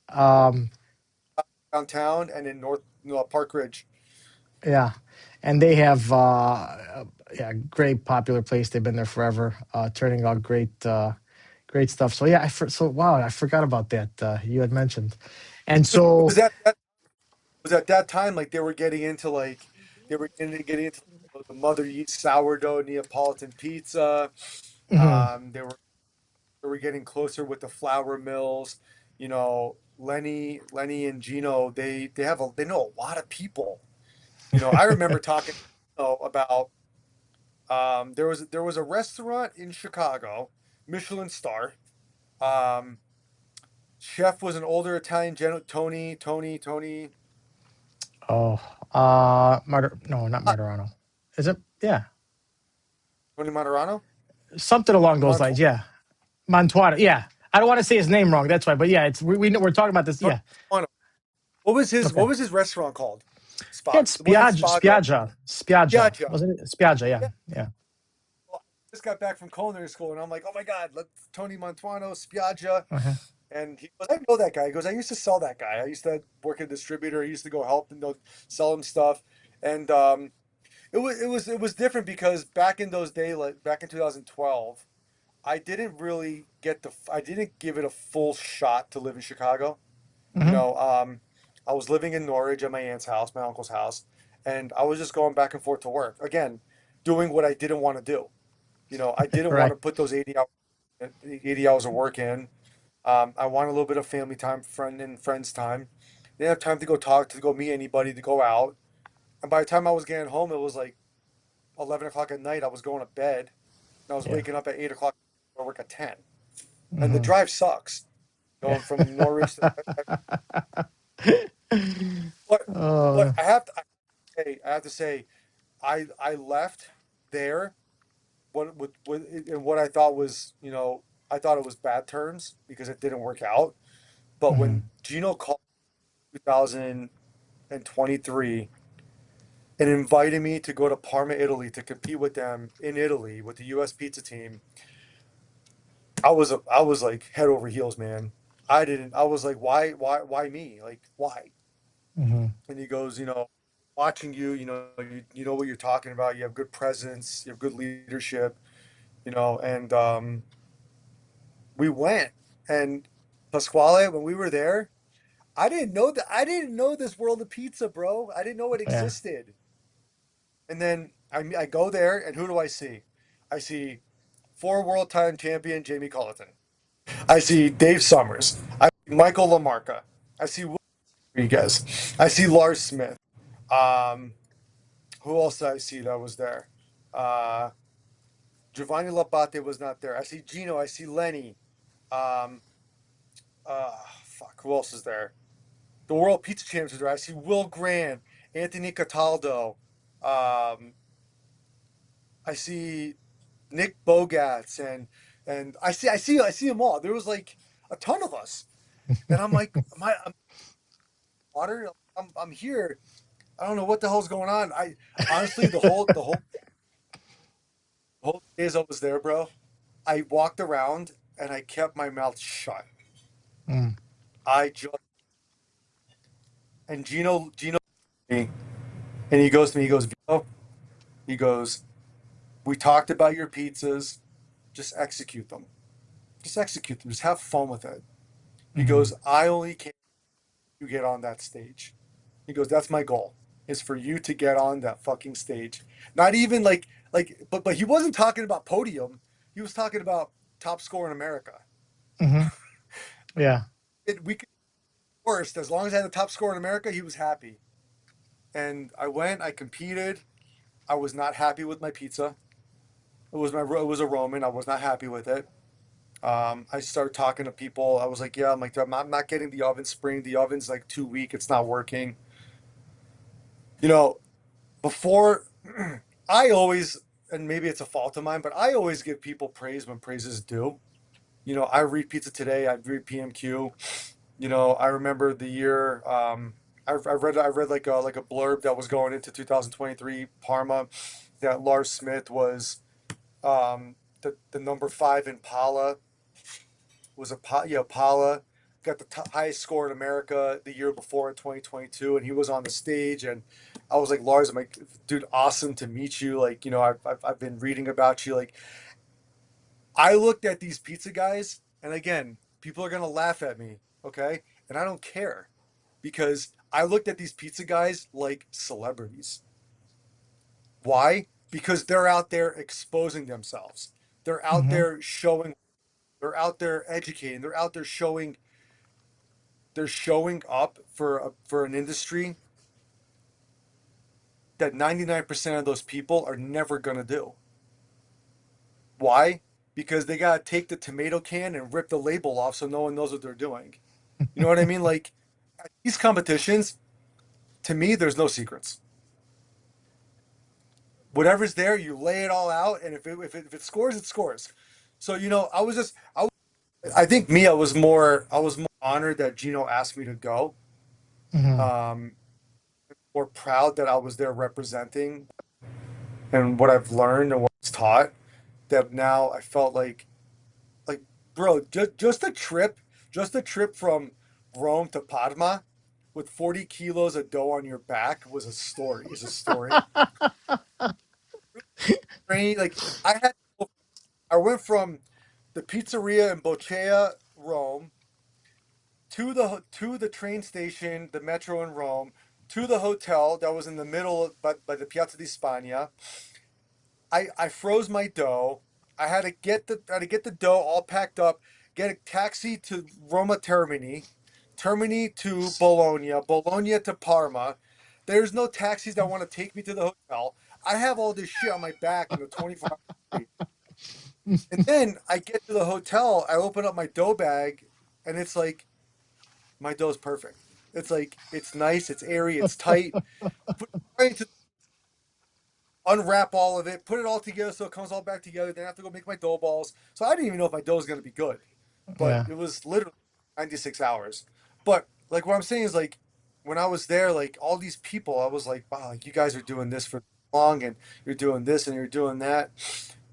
downtown and in North Park Ridge.
Yeah, and they have yeah, great popular place. They've been there forever, turning out great stuff. So yeah, so wow, I forgot about that. You had mentioned, and
It
so
was that was at that time like they were getting into like they were getting into the mother yeast sourdough Neapolitan pizza.
mhm,
They were getting closer with the flour mills. Lenny and Gino, they know a lot of people. I remember talking, about there was a restaurant in Chicago, Michelin star. Um, Chef was an older Italian Tony
oh, no, not Martirano. Is it? Yeah,
Tony Monterano.
something along those lines.
Montuano.
Yeah, Mantuano. Yeah, I don't want to say his name wrong. That's why. But yeah, we're talking about this.
Tony
Yeah.
Montuano. What was his
Okay.
What was his restaurant called?
Yeah,
Spot.
it's
It wasn't Spago.
Spiaggia,
Piaggia.
wasn't it? Spiaggia. Yeah,
Yeah.
yeah.
Well, I just got back from culinary school, and I'm like, oh my god, let Tony Montuano Spiaggia.
Uh-huh.
And he goes, I know that guy. He goes, I used to sell that guy. I used to work at a distributor. I used to go help and sell him stuff. And it was different because back in those days, like back in 2012, I didn't give it a full shot to live in Chicago. You
Hmm.
know, I was living in Norwich at my aunt's house, my uncle's house, and I was just going back and forth to work. Again, doing what I didn't want to do. I didn't want
Right.
to put those 80 hours of work in. I want a little bit of family time, friends time. Didn't have time to go meet anybody, to go out. And by the time I was getting home, it was like 11 o'clock at night. I was going to bed, and I was
Yeah.
waking up at 8 o'clock to work at 10. And the
Hmm.
drive sucks,
Yeah.
going from Norwich to. But what
Oh.
I have to say, I left there. And what I thought was, I thought it was bad terms because it didn't work out. But when
Hmm.
Gino called 2023 and invited me to go to Parma, Italy to compete with them in Italy with the U.S. pizza team, I was like head over heels, man. I was like, why me? Like, why?
Hmm.
And he goes, watching you, you know what you're talking about. You have good presence, you have good leadership, and we went. And Pasquale, when we were there, I didn't know this world of pizza, bro. I didn't know it
Yeah.
existed. And then I go there, and who do I see? I see four world time champion Jamie Cullerton. I see Dave Summers. I see Michael Lamarca. I see Will Rodriguez. I see Lars Smith. Um, who else did I see that was there? Uh, Giovanni Labate was not there. I see Gino. I see Lenny. Um, fuck. Who else is there? The World Pizza Champions are there. I see Will Grant, Anthony Cataldo. Um, I see Nick Bogats and I see them all. There was like a ton of us, and I'm like, I'm water. I'm here. I don't know what the hell's going on. I honestly the whole days I was there, bro. I walked around and I kept my mouth shut.
Mm.
I just and Gino and he goes to me. He goes, Vito. He goes, we talked about your pizzas. Just execute them. Just execute them. Just have fun with it. He
Hmm.
goes, I only care if you get on that stage. He goes, that's my goal, is for you to get on that fucking stage. Not even but he wasn't talking about podium. He was talking about top score in America.
Hmm. Yeah.
We could worst as long as I had the top score in America. He was happy, and I went. I competed. I was not happy with my pizza. It was a Roman. I was not happy with it. I started talking to people. I was like, yeah, I'm not getting the oven spring. The oven's like too weak. It's not working. You know, before I always, and maybe it's a fault of mine, but I always give people praise when praise is due. I read Pizza Today. I read PMQ. I remember the year. I read like a blurb that was going into 2023 Parma that Lars Smith was the number five in Pala was Pala got the highest score in America the year before in 2022, and he was on the stage, and I was like, Lars, I'm like, dude, awesome to meet you. Like, I've been reading about you. Like, I looked at these pizza guys, and again, people are gonna laugh at me, okay? And I don't care because I looked at these pizza guys like celebrities. Why? Because they're out there exposing themselves. They're out
Hmm.
there showing, they're out there educating, they're out there showing, they're showing up for an industry that 99% of those people are never going to do. Why? Because they got to take the tomato can and rip the label off so no one knows what they're doing. You know what I mean? Like at these competitions, to me, there's no secrets. Whatever's there, you lay it all out, and if it scores, it scores. So I think me, I was more honored that Gino asked me to go.
Hmm.
Um, more proud that I was there representing and what I've learned and what's taught. That now I felt like bro, just a trip from Rome to Padma with 40 kilos of dough on your back was a story. Is a story. Like I had, I went from the pizzeria in Bocea, Rome, to the train station, the metro in Rome, to the hotel that was in the middle by the Piazza di Spagna. I froze my dough. I had to get the dough all packed up, get a taxi to Roma Termini, Termini to Bologna, Bologna to Parma. There's no taxis that want to take me to the hotel. I have all this shit on my back in the 24 hours. And then I get to the hotel, I open up my dough bag, and it's like my dough's perfect. It's like it's nice, it's airy, it's tight. Put it right into unwrap all of it, put it all together so it comes all back together. Then I have to go make my dough balls. So I didn't even know if my dough was gonna be good, but
Yeah.
it was literally 96 hours. But like what I'm saying is like when I was there, like all these people, I was like, wow, like you guys are doing this for long, and you're doing this and you're doing that.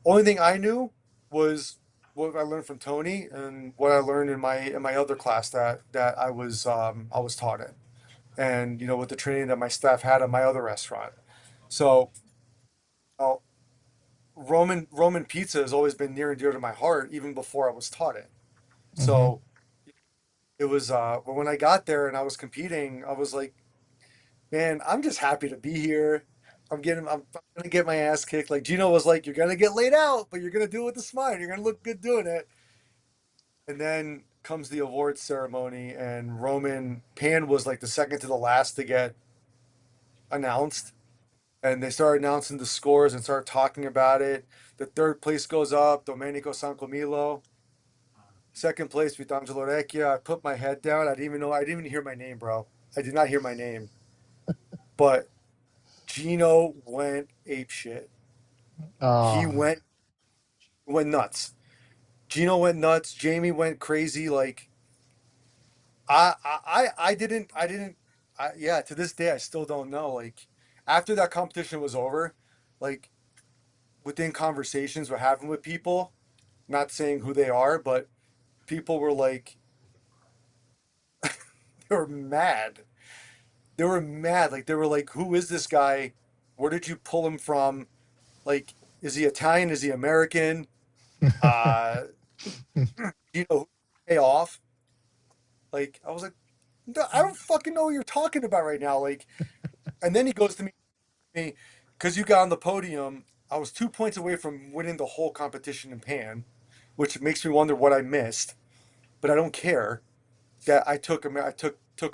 Only thing I knew was what I learned from Tony and what I learned in my other class that I was taught in, and with the training that my staff had at my other restaurant. So. Uh, Roman pizza has always been near and dear to my heart, even before I was taught it.
Hmm.
So it was when I got there and I was competing, I was like, man, I'm just happy to be here. I'm gonna get my ass kicked. Like Gino was like, you're gonna get laid out, but you're gonna do it with a smile. You're gonna look good doing it. And then comes the awards ceremony, and Roman Pan was like the second to the last to get announced. And they started announcing the scores and started talking about it. The third place goes up, Domenico Sancomilo. Second place, Vitangelo Recchia. I put my head down. I didn't even hear my name, bro. I did not hear my name. But Gino went ape shit. He
Oh,
went nuts. Gino went nuts. Jamie went crazy. Like I didn't. Yeah. To this day, I still don't know. Like after that competition was over, like within conversations we're having with people, not saying who they are, but people were like, they were mad. They were mad. Like they were like, "Who is this guy? Where did you pull him from? Like, is he Italian? Is he American? Uh, pay off?" Like I was like, "No, I don't fucking know what you're talking about right now." Like, and then he goes to me, because you got on the podium. I was 2 points away from winning the whole competition in Pan, which makes me wonder what I missed. But I don't care that I took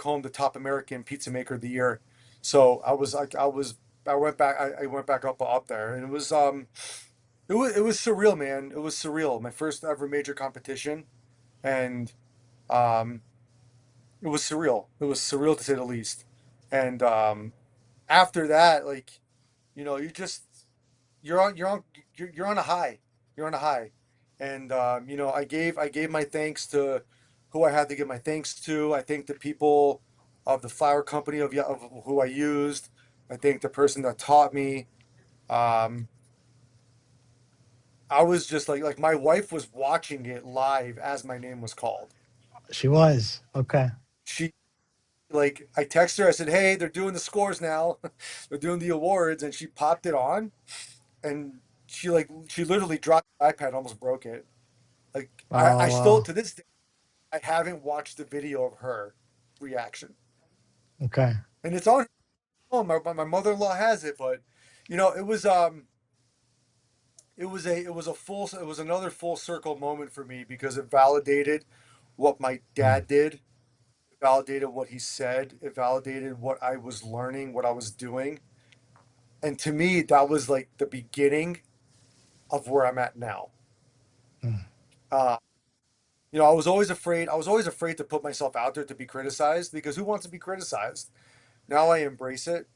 home the top American pizza maker of the year. So I went back I went back up there, and it was surreal, man. It was surreal. My first ever major competition, and um it was surreal. It was surreal to say the least. And after that, like, you just you're on a high. You're on a high. And I gave my thanks to who I had to give my thanks to. I thank the people of the flour company of who I used. I thank the person that taught me. Um, I was just like my wife was watching it live as my name was called.
she was. Okay.
She like I text her. I said, "Hey, they're doing the scores now. They're doing the awards," and she popped it on, and she literally dropped the iPad, and almost broke it. Like I
Oh,
still
wow.
to this day I haven't watched the video of her reaction,
Okay.
and it's on. Oh, my mother-in-law has it, but it was another full circle moment for me because it validated what my
Mm,
dad did. It validated what he said. It validated what I was learning, what I was doing. And to me, that was like the beginning of where I'm at now.
mm,
Uh, I was always afraid. I was always afraid to put myself out there to be criticized because who wants to be criticized? Now I embrace it,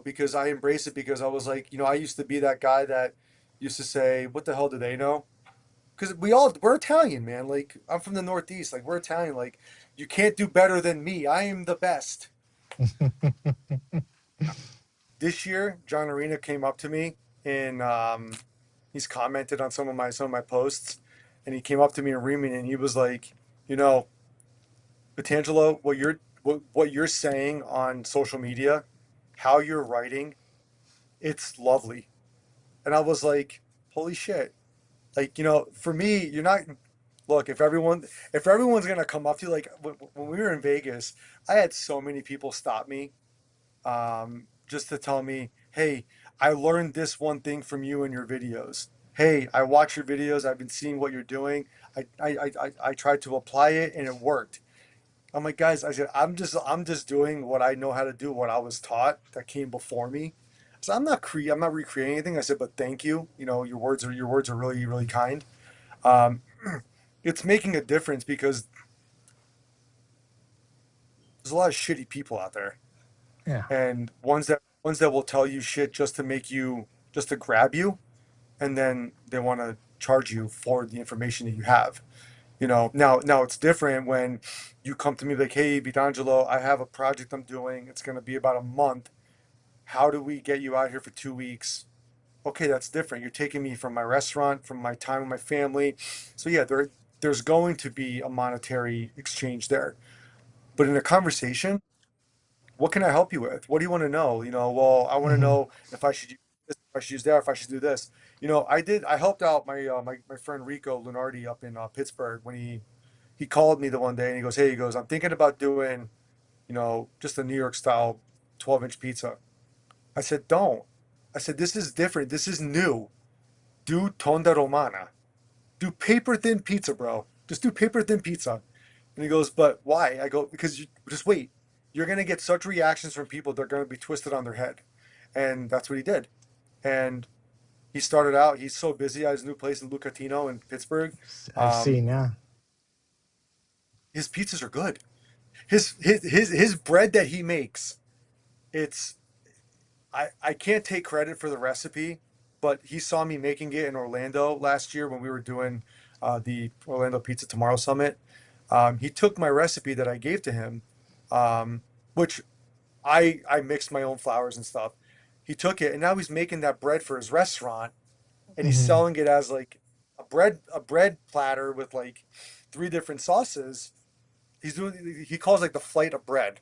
because I embrace it because I was like, I used to be that guy that used to say, "What the hell do they know?" Because we're Italian, man. Like I'm from the Northeast. Like we're Italian. Like you can't do better than me. I am the best. This year, John Arena came up to me and he's commented on some of my posts, and he came up to me in Reaming and he was like, you know, Vitangelo, what you're saying on social media, how you're writing, it's lovely. And I was like, holy shit. Like, for me, you're not look, if everyone's gonna come up to you, like when we were in Vegas, I had so many people stop me, just to tell me, hey, I learned this one thing from you in your videos. Hey, I watch your videos. I've been seeing what you're doing. I tried to apply it and it worked. I'm like, guys, I said, I'm just doing what I know how to do, what I was taught that came before me. So I'm not recreating anything. I said, but thank you. Your words are really, really kind. Um, it's making a difference because there's a lot of shitty people out there,
yeah.
and ones that will tell you shit just to grab you, and then they want to charge you for the information that you have. Now it's different when you come to me like, hey, Vitangelo, I have a project I'm doing. It's going to be about a month. How do we get you out here for 2 weeks? Okay, that's different. You're taking me from my restaurant, from my time with my family. So yeah, there's going to be a monetary exchange there. But in a conversation, what can I help you with? What do you want to know? Well, I want to
Hmm.
know if I should use this, if I should use that, if I should do this. I helped out my friend Rico Lunardi up in Pittsburgh when he called me the one day and he goes, hey, he goes, I'm thinking about doing, just a New York style 12-inch pizza. I said, don't. I said, this is different. This is new. Do tonda romana. Do paper thin pizza, bro. Just do paper thin pizza. And he goes, but why? I go, because just wait. You're going to get such reactions from people, they're going to be twisted on their head. And that's what he did. And he started out, he's so busy at his new place in Lucatino in Pittsburgh.
I've
Um,
seen, yeah.
his pizzas are good. His bread that he makes, it's I can't take credit for the recipe, but he saw me making it in Orlando last year when we were doing the Orlando Pizza Tomorrow Summit. He took my recipe that I gave to him, which I mixed my own flours and stuff. He took it and now he's making that bread for his restaurant and he's
Hmm.
selling it as like a bread platter with like three different sauces. He calls like the flight of bread.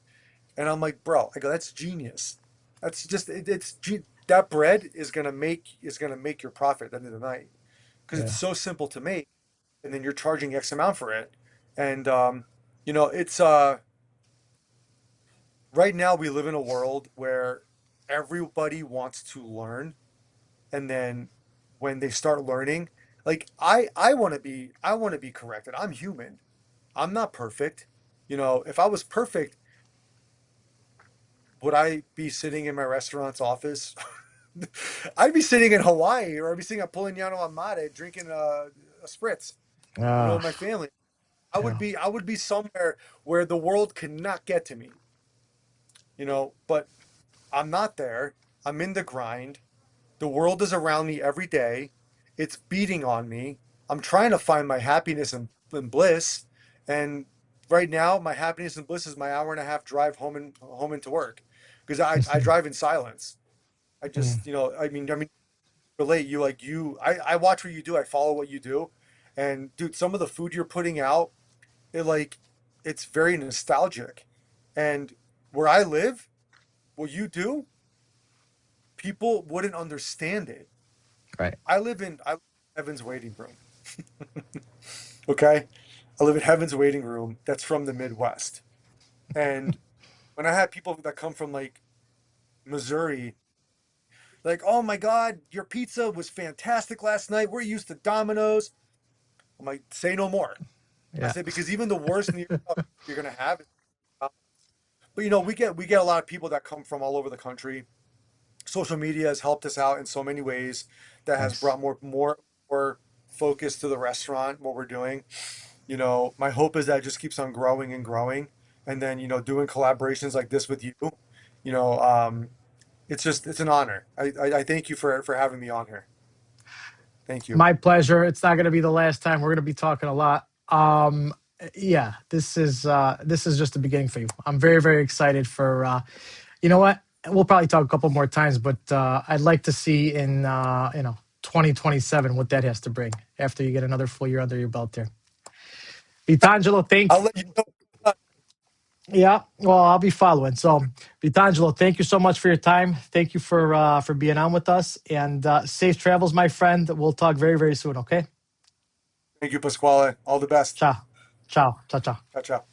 And I'm like, bro, I go, that's genius. That's just that bread is gonna make your profit at the end of the night because it's
Yeah.
so simple to make, and then you're charging X amount for it. And it's right now we live in a world where everybody wants to learn, and then when they start learning, like I want to be corrected. I'm human. I'm not perfect. If I was perfect, would I be sitting in my restaurant's office? I'd be sitting in Hawaii, or I'd be sitting at Polignano Amare drinking a spritz, with
Ah,
my family. I would
yeah.
be I would be somewhere where the world cannot get to me, but I'm not there. I'm in the grind. The world is around me every day. It's beating on me. I'm trying to find my happiness and bliss. And right now, my happiness and bliss is my hour and a half drive home into work because I drive in silence. I
Mm,
just, I mean, relate I watch what you do. I follow what you do. And dude, some of the food you're putting out, it like, it's very nostalgic. And where I live, what you do, people wouldn't understand it.
Right.
I live in Heaven's waiting room. Okay? I live in Heaven's waiting room that's from the Midwest. And when I have people that come from like Missouri, like, oh my God, your pizza was fantastic last night. We're used to Domino's. I'm like, say no more. I
Yeah.
say because even the worst New York stuff you're gonna have is Domino's. But you know, we get a lot of people that come from all over the country. Social media has helped us out in so many ways that has
Nice.
brought more focus to the restaurant, what we're doing. You know, my hope is that it just keeps on growing and growing. And then, you know, doing collaborations like this with you, you know, it's an honor. I thank you for having me on here. Thank you.
My pleasure. It's not going to be the last time. We're going to be talking a lot. Yeah, this is just the beginning for you. I'm very, very excited for. You know what? We'll probably talk a couple more times, but I'd like to see in 2027 what that has to bring after you get another full year under your belt there. Vitangelo, thank
I'll let you know.
Yeah, well, I'll be following. So, Vitangelo, thank you so much for your time. Thank you for being on with us, and safe travels, my friend. We'll talk very, very soon. Okay.
Thank you, Pasquale. All the best.
Ciao, ciao, ciao, ciao.
Ciao, ciao.